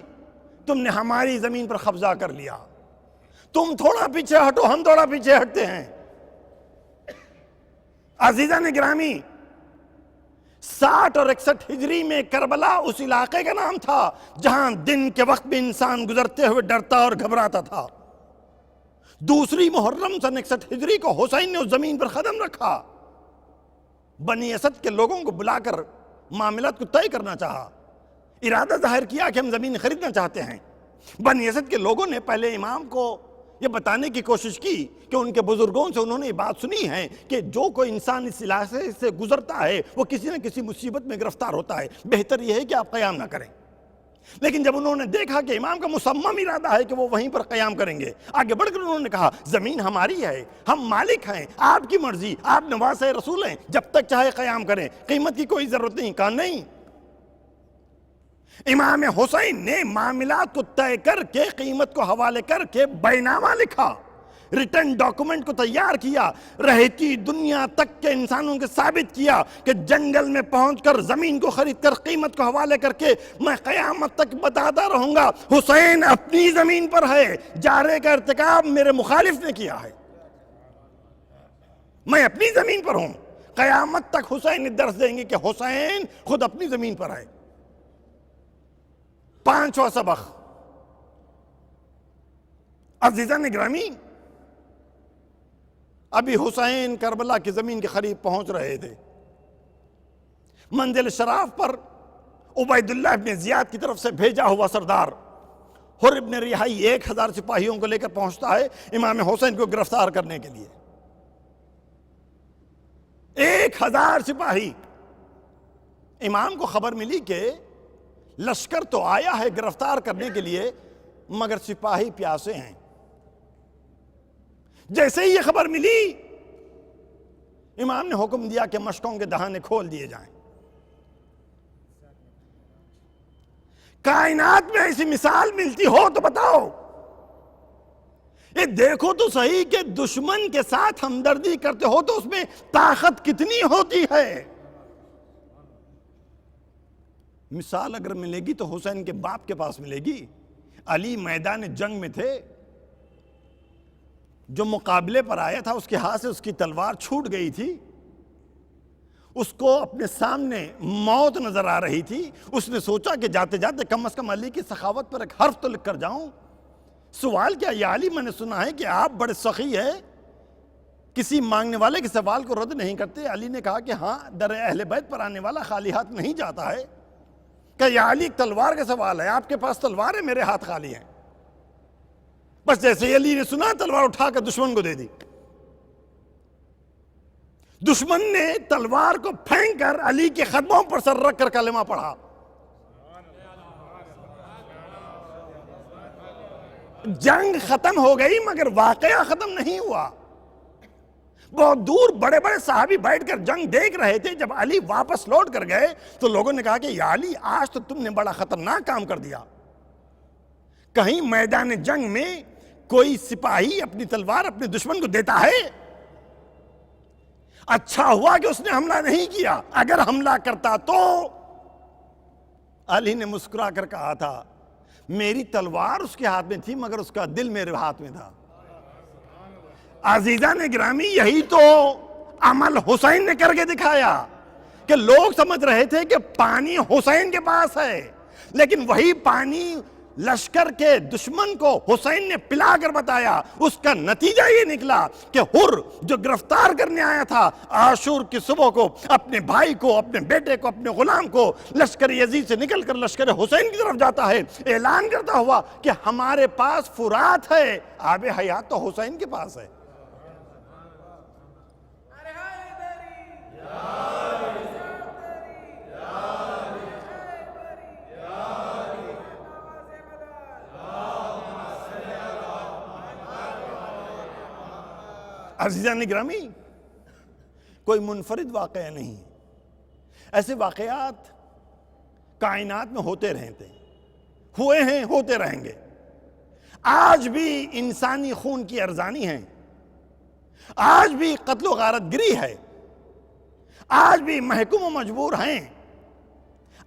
تم نے ہماری زمین پر قبضہ کر لیا، تم تھوڑا پیچھے ہٹو، ہم تھوڑا پیچھے ہٹتے ہیں. عزیزان گرامی، 60 اور 61 ہجری میں کربلا اس علاقے کا نام تھا جہاں دن کے وقت بھی انسان گزرتے ہوئے ڈرتا اور گھبراتا تھا. 2 محرم سن 61 ہجری کو حسین نے اس زمین پر قدم رکھا. بنی اسد کے لوگوں کو بلا کر معاملات کو طے کرنا چاہا، ارادہ ظاہر کیا کہ ہم زمین خریدنا چاہتے ہیں. بنی اسد کے لوگوں نے پہلے امام کو یہ بتانے کی کوشش کی کہ ان کے بزرگوں سے انہوں نے یہ بات سنی ہے کہ جو کوئی انسان اس علاقے سے گزرتا ہے وہ کسی نہ کسی مصیبت میں گرفتار ہوتا ہے، بہتر یہ ہے کہ آپ قیام نہ کریں. لیکن جب انہوں نے دیکھا کہ امام کا مصمم ارادہ ہے کہ وہ وہیں پر قیام کریں گے، آگے بڑھ کر انہوں نے کہا: زمین ہماری ہے، ہم مالک ہیں، آپ کی مرضی، آپ نواز رسول ہیں، جب تک چاہے قیام کریں، قیمت کی کوئی ضرورت نہیں. کہا نہیں. امام حسین نے معاملات کو طے کر کے، قیمت کو حوالے کر کے بیع نامہ لکھا، ریٹن ڈاکومنٹ کو تیار کیا، رہتی دنیا تک کے انسانوں کے ثابت کیا کہ جنگل میں پہنچ کر زمین کو خرید کر قیمت کو حوالے کر کے میں قیامت تک بتاتا رہوں گا: حسین اپنی زمین پر ہے، جارے کا ارتکاب میرے مخالف نے کیا ہے، میں اپنی زمین پر ہوں. قیامت تک حسین درس دیں گے کہ حسین خود اپنی زمین پر ہے. 5واں سبق، عزیزان گرامی، ابھی حسین کربلا کی زمین کے قریب پہنچ رہے تھے. منزل شراف پر عبید اللہ ابن زیاد کی طرف سے بھیجا ہوا سردار حر ابن ریحائی 1000 سپاہیوں کو لے کر پہنچتا ہے امام حسین کو گرفتار کرنے کے لیے. 1000 سپاہی. امام کو خبر ملی کہ لشکر تو آیا ہے گرفتار کرنے کے لیے، مگر سپاہی پیاسے ہیں. جیسے ہی یہ خبر ملی، امام نے حکم دیا کہ مشکوں کے دہانے کھول دیے جائیں. کائنات میں ایسی مثال ملتی ہو تو بتاؤ. یہ دیکھو تو صحیح کہ دشمن کے ساتھ ہمدردی کرتے ہو تو اس میں طاقت کتنی ہوتی ہے. مثال اگر ملے گی تو حسین کے باپ کے پاس ملے گی. علی میدان جنگ میں تھے، جو مقابلے پر آیا تھا اس کے ہاتھ سے اس کی تلوار چھوٹ گئی تھی، اس کو اپنے سامنے موت نظر آ رہی تھی. اس نے سوچا کہ جاتے جاتے کم از کم علی کی سخاوت پر ایک حرف تو لکھ کر جاؤں. سوال کیا: یا علی، میں نے سنا ہے کہ آپ بڑے سخی ہیں، کسی مانگنے والے کے سوال کو رد نہیں کرتے. علی نے کہا کہ ہاں، در اہل بیت پر آنے والا خالی ہاتھ نہیں جاتا ہے. کہ یا علی، تلوار کا سوال ہے، آپ کے پاس تلوار ہے، میرے ہاتھ خالی ہیں. بس جیسے ہی علی نے سنا، تلوار اٹھا کر دشمن کو دے دی. دشمن نے تلوار کو پھینک کر علی کے قدموں پر سر رکھ کر کلمہ پڑھا. جنگ ختم ہو گئی مگر واقعہ ختم نہیں ہوا. بہت دور بڑے بڑے صحابی بیٹھ کر جنگ دیکھ رہے تھے. جب علی واپس لوٹ کر گئے تو لوگوں نے کہا کہ یا علی آج تو تم نے بڑا خطرناک کام کر دیا. کہیں میدان جنگ میں کوئی سپاہی اپنی تلوار اپنے دشمن کو دیتا ہے؟ اچھا ہوا کہ اس نے حملہ نہیں کیا. اگر حملہ کرتا تو علی نے مسکرا کر کہا تھا میری تلوار اس کے ہاتھ میں تھی مگر اس کا دل میرے ہاتھ میں تھا. عزیزان گرامی یہی تو عمل حسین نے کر کے دکھایا کہ لوگ سمجھ رہے تھے کہ پانی حسین کے پاس ہے لیکن وہی پانی لشکر کے دشمن کو حسین نے پلا کر بتایا. اس کا نتیجہ یہ نکلا کہ حر جو گرفتار کرنے آیا تھا عاشور کی صبح کو اپنے بھائی کو اپنے بیٹے کو اپنے غلام کو لشکر یزید سے نکل کر لشکر حسین کی طرف جاتا ہے اعلان کرتا ہوا کہ ہمارے پاس فرات ہے. آب حیات تو حسین کے پاس ہے. عزیزان گرامی کوئی منفرد واقعہ نہیں. ایسے واقعات کائنات میں ہوتے رہتے ہیں, ہوئے ہیں, ہوتے رہیں گے. آج بھی انسانی خون کی ارزانی ہے, آج بھی قتل و غارت گری ہے, آج بھی محکوم و مجبور ہیں,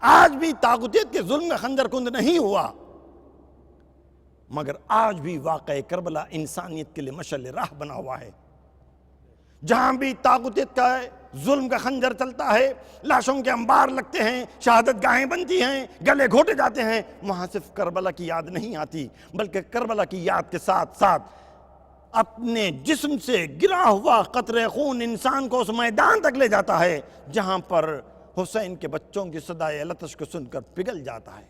آج بھی طاغوتیت کے ظلم کا خنجر کند نہیں ہوا, مگر آج بھی واقعہ کربلا انسانیت کے لیے مشعل راہ بنا ہوا ہے. جہاں بھی طاغوتیت کا ظلم کا خنجر چلتا ہے, لاشوں کے انبار لگتے ہیں, شہادت گاہیں بنتی ہیں, گلے گھوٹے جاتے ہیں, وہاں صرف کربلا کی یاد نہیں آتی بلکہ کربلا کی یاد کے ساتھ ساتھ اپنے جسم سے گرا ہوا قطرے خون انسان کو اس میدان تک لے جاتا ہے جہاں پر حسین کے بچوں کی صدائے لتش کو سن کر پگھل جاتا ہے.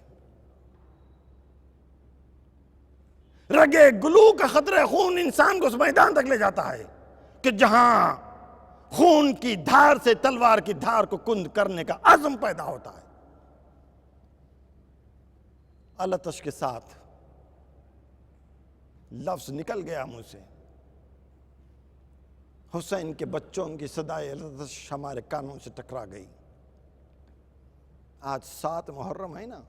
رگے گلو کا قطرے خون انسان کو اس میدان تک لے جاتا ہے کہ جہاں خون کی دھار سے تلوار کی دھار کو کند کرنے کا عزم پیدا ہوتا ہے. التش کے ساتھ لفظ نکل گیا منہ سے, حسین کے بچوں کی صدائے التش ہمارے کانوں سے ٹکرا گئی. آج 7 محرم ہے نا,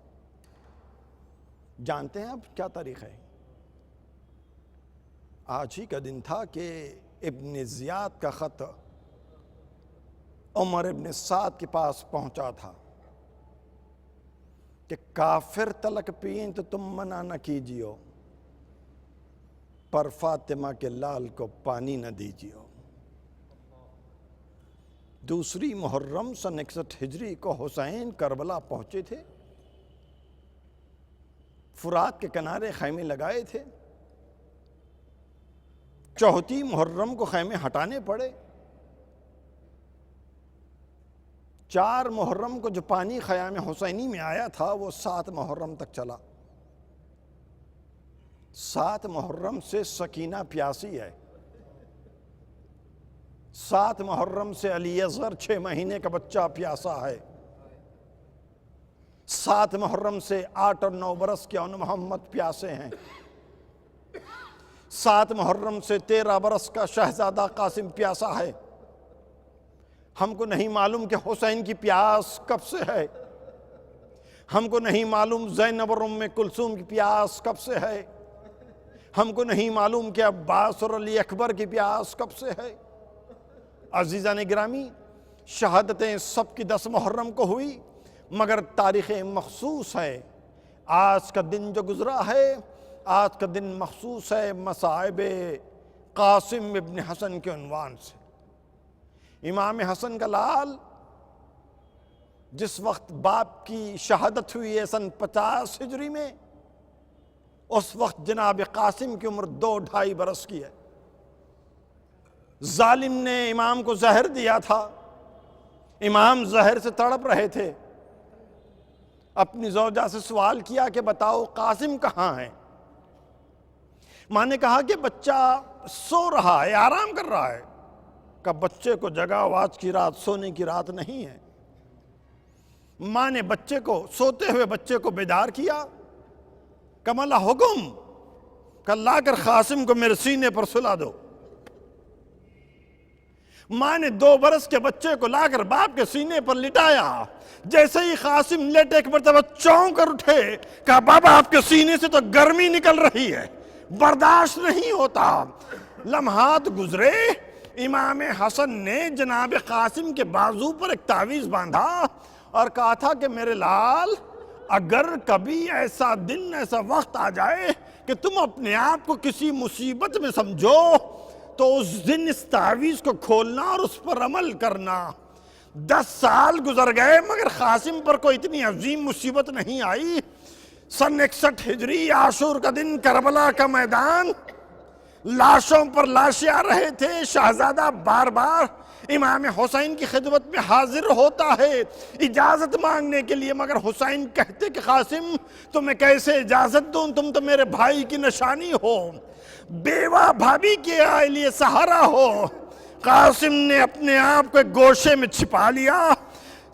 جانتے ہیں اب کیا تاریخ ہے؟ آج ہی کا دن تھا کہ ابن زیاد کا خط عمر ابن سعد کے پاس پہنچا تھا کہ کافر تلک پین تو تم منع نہ کیجیو, پر فاطمہ کے لال کو پانی نہ دیجیو. 2 محرم سن 61 ہجری کو حسین کربلا پہنچے تھے, فرات کے کنارے خیمے لگائے تھے. 4 محرم کو خیمے ہٹانے پڑے. 4 محرم کو جو پانی خیام حسینی میں آیا تھا وہ 7 محرم تک چلا. 7 محرم سے سکینہ پیاسی ہے. 7 محرم سے علی اصغر 6 مہینے کا بچہ پیاسا ہے. 7 محرم سے 8 اور 9 برس کے ان محمد پیاسے ہیں. 7 محرم سے 13 برس کا شہزادہ قاسم پیاسا ہے. ہم کو نہیں معلوم کہ حسین کی پیاس کب سے ہے, ہم کو نہیں معلوم زینب اور ام کلثوم کی پیاس کب سے ہے, ہم کو نہیں معلوم کہ عباس اور علی اکبر کی پیاس کب سے ہے. عزیزان گرامی, شہادتیں سب کی 10 محرم کو ہوئی مگر تاریخ مخصوص ہے. آج کا دن جو گزرا ہے, آج کا دن مخصوص ہے مصائب قاسم ابن حسن کے عنوان سے. امام حسن کا لال جس وقت باپ کی شہادت ہوئی ہے سن 50 ہجری میں, اس وقت جناب قاسم کی عمر 2-2.5 برس کی ہے. ظالم نے امام کو زہر دیا تھا, امام زہر سے تڑپ رہے تھے. اپنی زوجہ سے سوال کیا کہ بتاؤ قاسم کہاں ہے؟ ماں نے کہا کہ بچہ سو رہا ہے, آرام کر رہا ہے. کہ بچے کو جگاؤ، آج کی رات سونے کی رات نہیں ہے۔ ماں نے بچے کو، سوتے ہوئے بچے کو بیدار کیا، کملا حکم کہ لا کر قاسم کو میرے سینے پر سلا دو۔ ماں نے 2 برس کے بچے کو لا کر باپ کے سینے پر لٹایا۔ جیسے ہی قاسم لیٹے ایک مرتبہ چونک کر اٹھے، کہا بابا آپ کے سینے سے تو گرمی نکل رہی ہے، برداشت نہیں ہوتا۔ لمحات گزرے، امام حسن نے جناب قاسم کے بازو پر ایک تعویذ باندھا اور کہا تھا کہ میرے لال، اگر کبھی ایسا دن، ایسا وقت آ جائے کہ تم اپنے آپ کو کسی مصیبت میں سمجھو تو اس دن اس تعویذ کو کھولنا اور اس پر عمل کرنا۔ 10 سال گزر گئے مگر قاسم پر کوئی اتنی عظیم مصیبت نہیں آئی۔ سن 61 ہجری عاشور کا دن، کربلا کا میدان، لاشوں پر لاشیں آ رہے تھے۔ شہزادہ بار بار امام حسین کی خدمت میں حاضر ہوتا ہے اجازت مانگنے کے لیے، مگر حسین کہتے کہ قاسم تمہیں کیسے اجازت دوں، تم تو میرے بھائی کی نشانی ہو، بیوہ بھابھی کے لیے سہارا ہو۔ قاسم نے اپنے آپ کو ایک گوشے میں چھپا لیا،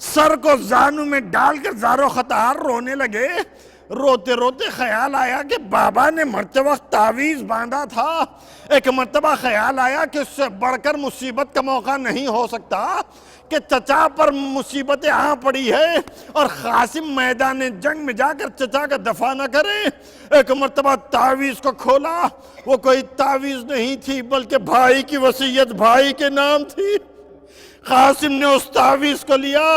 سر کو زانوں میں ڈال کر زارو خطار رونے لگے۔ روتے روتے خیال آیا کہ بابا نے مرتے وقت تعویذ باندھا تھا، ایک مرتبہ خیال آیا کہ اس سے بڑھ کر مصیبت کا موقع نہیں ہو سکتا کہ چچا پر مصیبتیں آ پڑی ہے اور قاسم میدان جنگ میں جا کر چچا کا دفاع نہ کرے۔ ایک مرتبہ تعویذ کو کھولا، وہ کوئی تعویذ نہیں تھی بلکہ بھائی کی وصیت بھائی کے نام تھی۔ قاسم نے اس تعویذ کو لیا،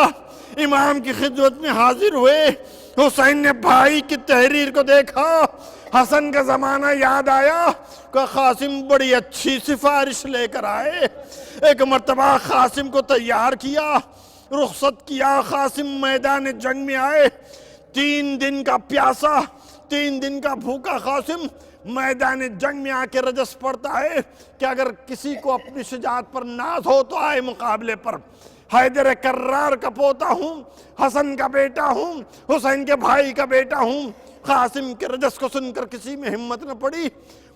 امام کی خدمت میں حاضر ہوئے۔ حسین نے بھائی کی تحریر کو دیکھا، حسن کا زمانہ یاد آیا کہ قاسم بڑی اچھی سفارش لے کر آئے۔ ایک مرتبہ قاسم کو تیار کیا، رخصت کیا، قاسم میدان جنگ میں آئے۔ 3 دن کا پیاسا، 3 دن کا بھوکا قاسم میدان جنگ میں آ کے رجس پڑتا ہے کہ اگر کسی کو اپنی شجاعت پر ناز ہو تو آئے مقابلے پر۔ حیدر کرار کا پوتا ہوں، حسن کا بیٹا ہوں، حسین کے بھائی کا بیٹا ہوں۔ قاسم کے رجس کو سن کر کسی میں ہمت نہ پڑی،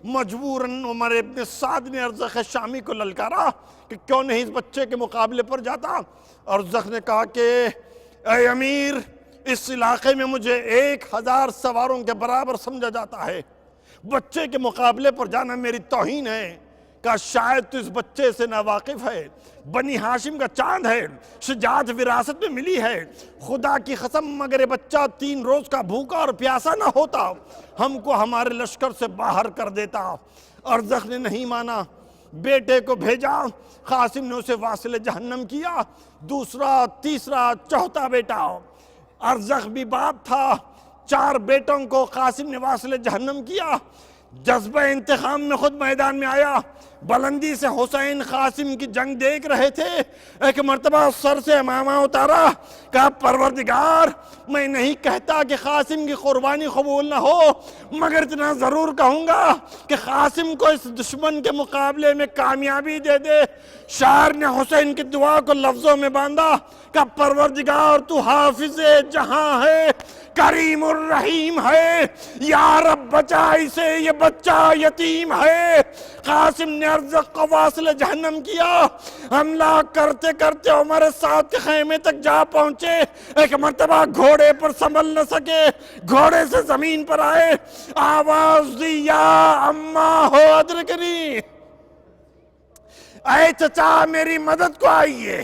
مجبوراً عمر ابن سعد نے ارزق شامی کو للکارا کہ کیوں نہیں اس بچے کے مقابلے پر جاتا۔ ارزق نے کہا کہ اے امیر، اس علاقے میں مجھے 1000 سواروں کے برابر سمجھا جاتا ہے، بچے کے مقابلے پر جانا میری توہین ہے۔ کہ شاید تو اس بچے سے ناواقف ہے، بنی ہاشم کا چاند ہے، شجاعت وراثت میں ملی ہے، خدا کی قسم مگر یہ بچہ 3 روز کا بھوکا اور پیاسا نہ ہوتا ہم کو ہمارے لشکر سے باہر کر دیتا۔ ارزق نے نہیں مانا، بیٹے کو بھیجا، قاسم نے اسے واصل جہنم کیا۔ دوسرا، تیسرا، چوتھا بیٹا، ارزق بھی باپ تھا، 4 بیٹوں کو قاسم نے واصل جہنم کیا۔ جذبہ انتقام میں خود میدان میں آیا، بلندی سے حسین قاسم کی جنگ دیکھ رہے تھے۔ ایک مرتبہ سر سے امامہ اتارا، کہا پروردگار میں نہیں کہتا کہ قاسم کی قربانی قبول نہ ہو، مگر اتنا ضرور کہوں گا کہ قاسم کو اس دشمن کے مقابلے میں کامیابی دے دے۔ شاعر نے حسین کی دعا کو لفظوں میں باندھا کہ پروردگار تو حافظ جہاں ہے، کریم الرحیم ہے، یا رب بچا اسے، یہ بچہ یتیم ہے۔ قاسم نے ارزق کو واصل جہنم کیا۔ حملہ کرتے کرتے عمر سعد کے خیمے تک جا پہنچے۔ ایک مرتبہ گھوڑے پر سنبھل نہ سکے، گھوڑے سے زمین پر آئے، آواز دی یا اماں ہو ادرکنی، اے چچا میری مدد کو آئیے۔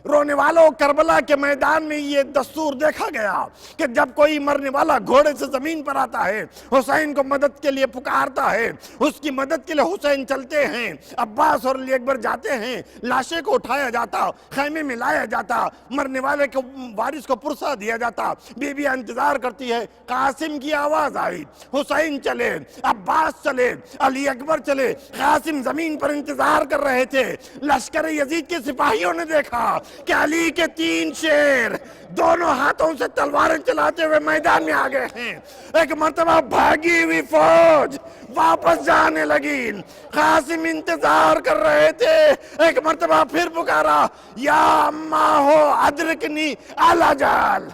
رونے والوں، کربلا کے میدان میں یہ دستور دیکھا گیا کہ جب کوئی مرنے والا گھوڑے سے زمین پر آتا ہے، حسین کو مدد کے لیے پکارتا ہے، اس کی مدد کے لیے حسین چلتے ہیں، عباس اور علی اکبر جاتے ہیں، لاشے کو اٹھایا جاتا، خیمے میں لایا جاتا، مرنے والے کو وارث کو پرسہ دیا جاتا، بیوی انتظار کرتی ہے۔ قاسم کی آواز آئی، حسین چلے، عباس چلے، علی اکبر چلے، قاسم زمین پر انتظار کر رہے تھے۔ لشکر یزید کے سپاہیوں نے دیکھا کہ علی کے 3 شیر دونوں ہاتھوں سے تلواریں چلاتے ہوئے میدان میں آ گئے ہیں۔ ایک مرتبہ بھاگی ہوئی فوج واپس جانے لگی، قاسم انتظار کر رہے تھے۔ ایک مرتبہ پھر پکارا، یا اماں ہو ادرکنی الا جال،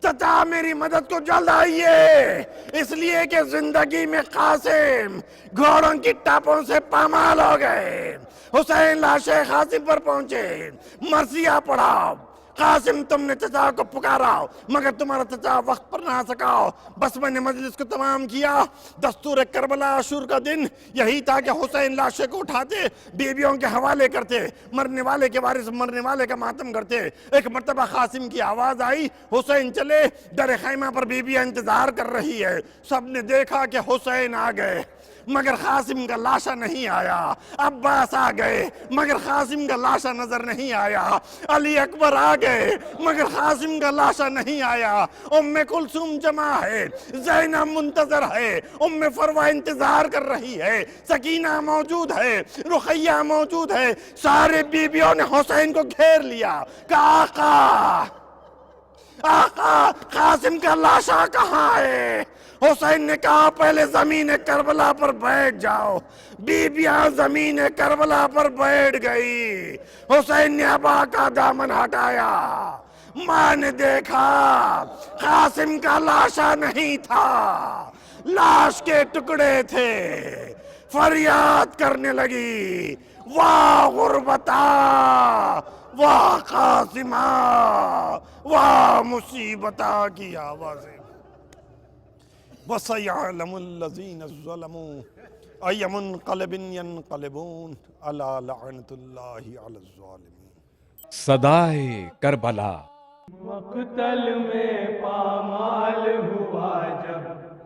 چچا میری مدد کو جلد آئیے، اس لیے کہ زندگی میں قاسم گھوڑوں کی ٹاپوں سے پامال ہو گئے۔ حسین لاش قاسم پر پہنچے، مرثیہ پڑھا، قاسم تم نے چچا کو پکارا مگر تمہارا چچا وقت پر نہ آ سکا۔ بس میں نے مجلس کو تمام کیا۔ دستور کربلا عاشور کا دن یہی تھا کہ حسین لاشے کو اٹھاتے، بیویوں کے حوالے کرتے، مرنے والے کے وارث مرنے والے کا ماتم کرتے۔ ایک مرتبہ قاسم کی آواز آئی، حسین چلے، در خیمہ پر بیویاں انتظار کر رہی ہے۔ سب نے دیکھا کہ حسین آ گئے مگر قاسم کا لاشا نہیں آیا۔ عباس آ گئے مگر قاسم کا لاشا نظر نہیں آیا۔ علی اکبر آ گئے مگر قاسم کا لاشا نہیں آیا۔ ام کلثوم جمع ہے، زینب منتظر ہے، ام فروہ انتظار کر رہی ہے، سکینہ موجود ہے، رقیہ موجود ہے۔ سارے بیویوں نے حسین کو گھیر لیا کہ آقا قاسم کا لاشا کہاں ہے؟ حسین نے کہا پہلے زمین کربلا پر بیٹھ جاؤ۔ بیویاں زمین کربلا پر بیٹھ گئی۔ حسین نے ابا کا دامن ہٹایا، ماں نے دیکھا قاسم کا لاشا نہیں تھا، لاش کے ٹکڑے تھے۔ فریاد کرنے لگی، واہ غربتا، واہ قاسمہ، واہ مصیبتا کی آوازیں۔ وَسَيَعْلَمُ الَّذِينَ ظَلَمُوا أَيَّ مُنْقَلِبٍ يَنْقَلِبُونَ أَلَا لَعْنَةُ اللَّهِ عَلَى الظَّالِمِينَ۔ صدائے کربلا، مقتل میں پامال ہوا جب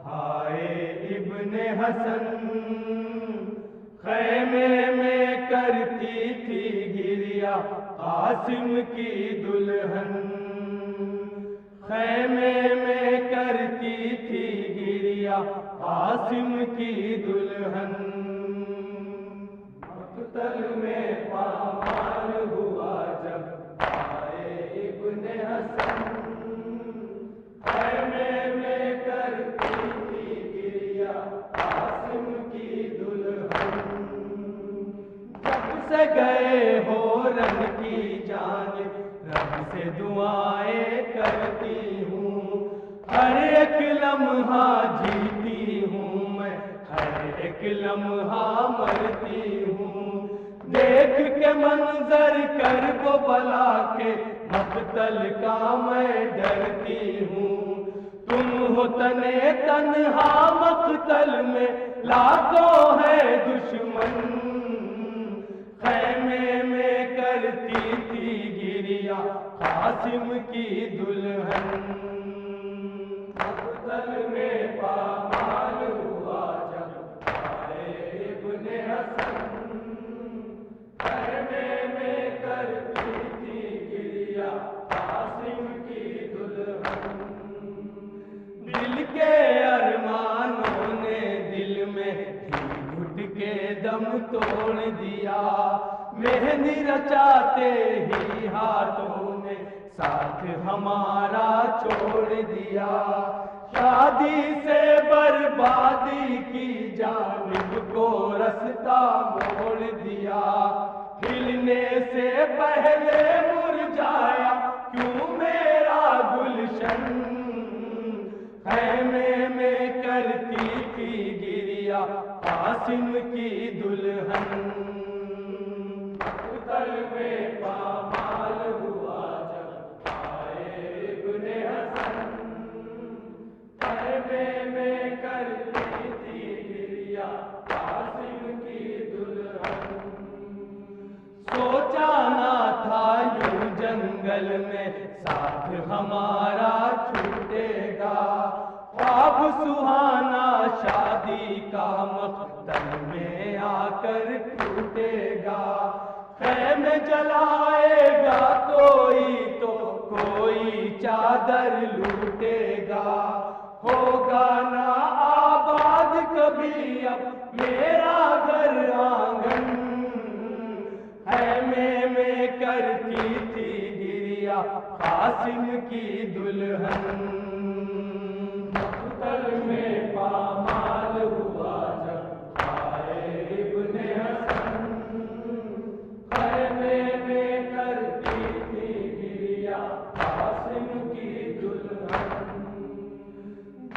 ہائے ابن حسن، خیمے میں کرتی تھی گریا قاسم کی دلہن، خیمے میں کرتی تھی گریا قاسم کی دلہن، مقتل میں پامال ہوا جب آئے ابن حسن، خیمے میں کرتی تھی گریا قاسم کی دلہن، جب سے گئے ہو رن کی جانب رب سے دعائیں کرتی ہوں، ہر ایک لمحہ جیتی ہوں میں، ہر ایک لمحہ مرتی ہوں، دیکھ کے منظر کرب و بلا کے مقتل کا میں ڈرتی ہوں، تم ہو تنے تنہا مقتل میں لاکھوں ہے دشمن، خیمے میں کرتی تھی گریا قاسم کی دلہن، مقتل میں پامال ہوا جب آئے ابن حسن، خیمے میں کرتی تھی گریا قاسم کی دلہن، دل کے ارمانوں نے دل میں گھٹ کے دم توڑ دیا، مہندی رچاتے ہی ہاتھوں نے ساتھ ہمارا چھوڑ دیا، شادی سے بربادی کی جانب کو رستہ موڑ دیا، کھلنے سے پہلے مرجھایا کیوں میرا گلشن، خیمے میں کرتی تھی گریا قاسم کی دلہن، مقتل میں پامال ہوا جب آئے ابن حسن، خیمے میں کرتی تھی گریا قاسم کی دلہن، سوچا نہ تھا یوں جنگل میں ساتھ ہمارا چھوٹے گا، خواب سہانا شادی کا مقتل میں آ کر ٹوٹے گا، خیمے جلائے گا کوئی تو کوئی چادر لوٹے گا، ہوگا نہ آباد کبھی اب میرا گھر آنگن، خیمے میں کرتی تھی گریا قاسم کی دلہن، مقتل میں پامال ہوا جب آئے ابن حسن، خیمے میں کرتی تھی گریا قاسم کی دلہن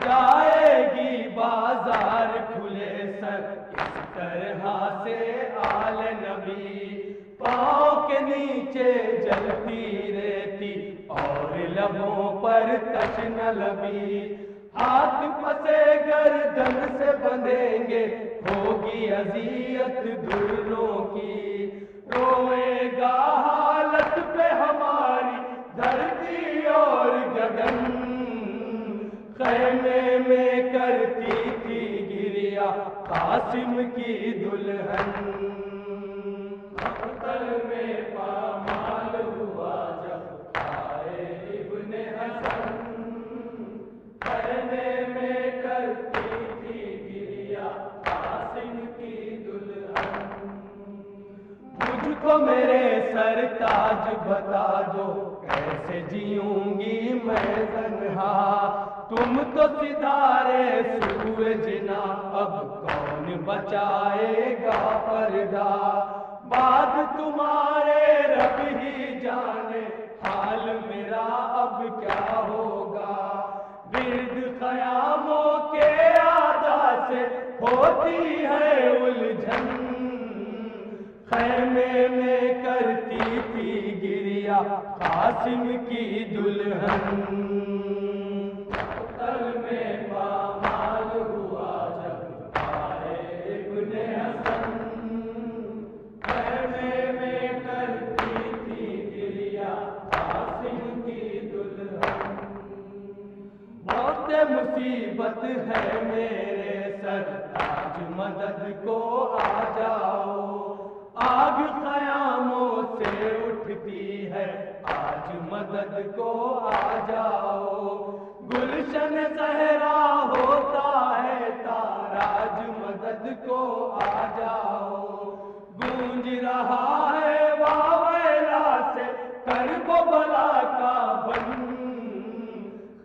جائے گی بازار کھلے سر اس طرح سے آل نبی پاؤں کے نیچے جلتی رہتی اور لبوں پر تشن لبی ہاتھ پسے گردن سے بندھیں گے ہوگی اذیت دروں کی روئے گا حالت پہ ہماری دھرتی اور گگن خیمے میں کرتی تھی گریا قاسم کی دلہن مقتل میں پامال ہوا جب آئے ابن حسن خیمے میں کرتی تھی گریا قاسم کی دلہن مجھ کو میرے سر تاج بتا دو کیسے جیوں گی میں تنہا تم تو ستارے سورج نا اب کون بچائے گا پردہ بعد تمہارے رب ہی جانے حال میرا اب کیا ہوگا ورد خیاموں کے آدا سے ہوتی ہے الجھن خیمے میں کرتی تھی گریا قاسم کی دلہن مقتل میں پامال ہوا جب آئے ابن حسن خیمے میں کرتی تھی گریا قاسم کی دلہن بہت مصیبت ہے میرے سر آج مدد کو آ جاؤ آگ قیاموں سے اٹھتی ہے آج مدد کو آ جاؤ گلشن زہرا ہوتا ہے تاراج مدد کو آ جاؤ گونج رہا ہے واویلا سے کرب و بلا کا بن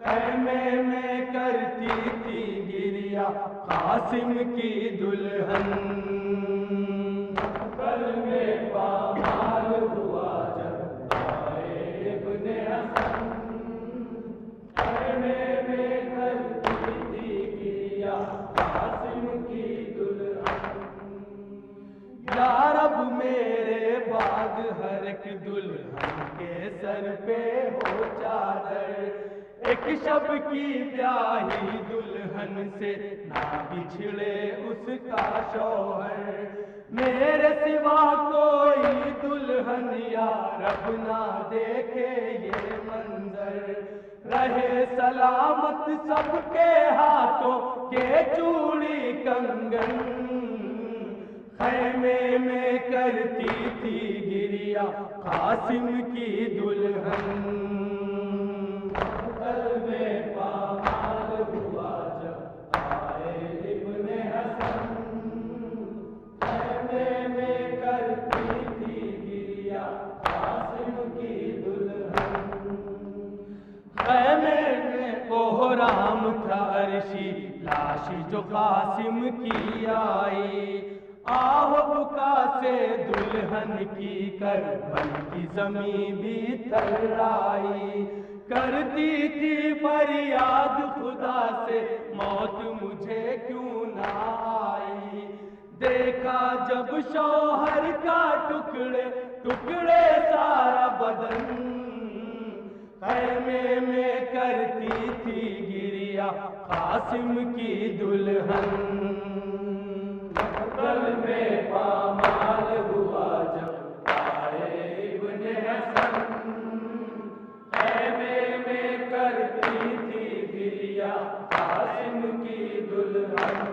خیمے میں کرتی تھی گریا قاسم کی دلہن مقتل میں پامال ہوا جب آئے ابن حسن خیمے میں کرتی تھی گریا قاسم کی دلہن یا رب میرے بعد ہر ایک دلہن کے سر پہ ہو چادر ایک شب کی بیاہی دلہن سے نہ بچھڑے اس کا شوہر میرے سوا کوئی دلہن یا رب نہ دیکھے یہ منظر رہے سلامت سب کے ہاتھوں کے چوڑی کنگن خیمے میں کرتی تھی گریا قاسم کی دلہن مقتل میں پامال ہوا جب آئے ابن حسن خیمے میں کرتی تھی گریا قاسم کی دلہن خیمے میں کوہرام تھا عرشی لاش جو قاسم کی آئی آہ بکا سے دلہن کی کربل کی زمین بھی تھرائی کرتی تھی فریاد خدا سے موت مجھے کیوں نہ آئی دیکھا جب شوہر کا ٹکڑے ٹکڑے سارا بدن خیمے میں کرتی تھی گریا قاسم کی دلہن مقتل میں پامال ہوا جب آئے ابن حسن خیمے میں کرتی تھی گریا قاسم کی دلہن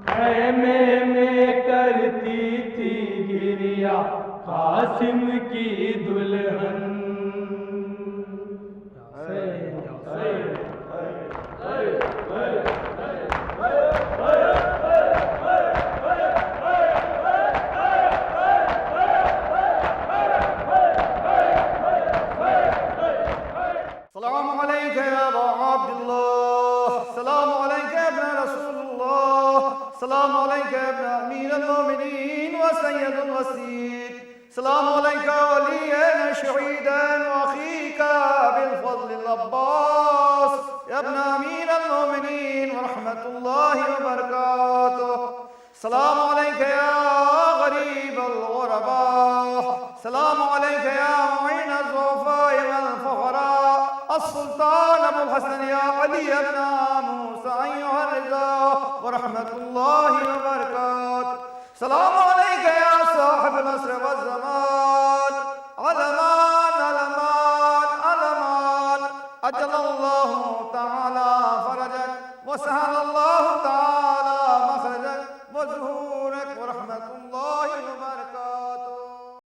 خیمے میں کرتی تھی گریا قاسم کی دلہن السلام عليك يا أبا عبد الله السلام عليك يا ابن رسول الله السلام عليك يا ابن أمير المؤمنين وسيد الوسيد السلام عليك وليا شهيدا وأخيك ورحمة الله وبركاته. سلام عليك يا غريب الغرباء، سلام عليك يا معين الضعفاء والفقراء، السلطان أبو الحسن يا علي بن موسى أيها الرضا ورحمة الله وبركاته. سلام عليك يا صاحب العصر والزمان، علمان علمان علمان، أجل الله تعالى فرجك وسهل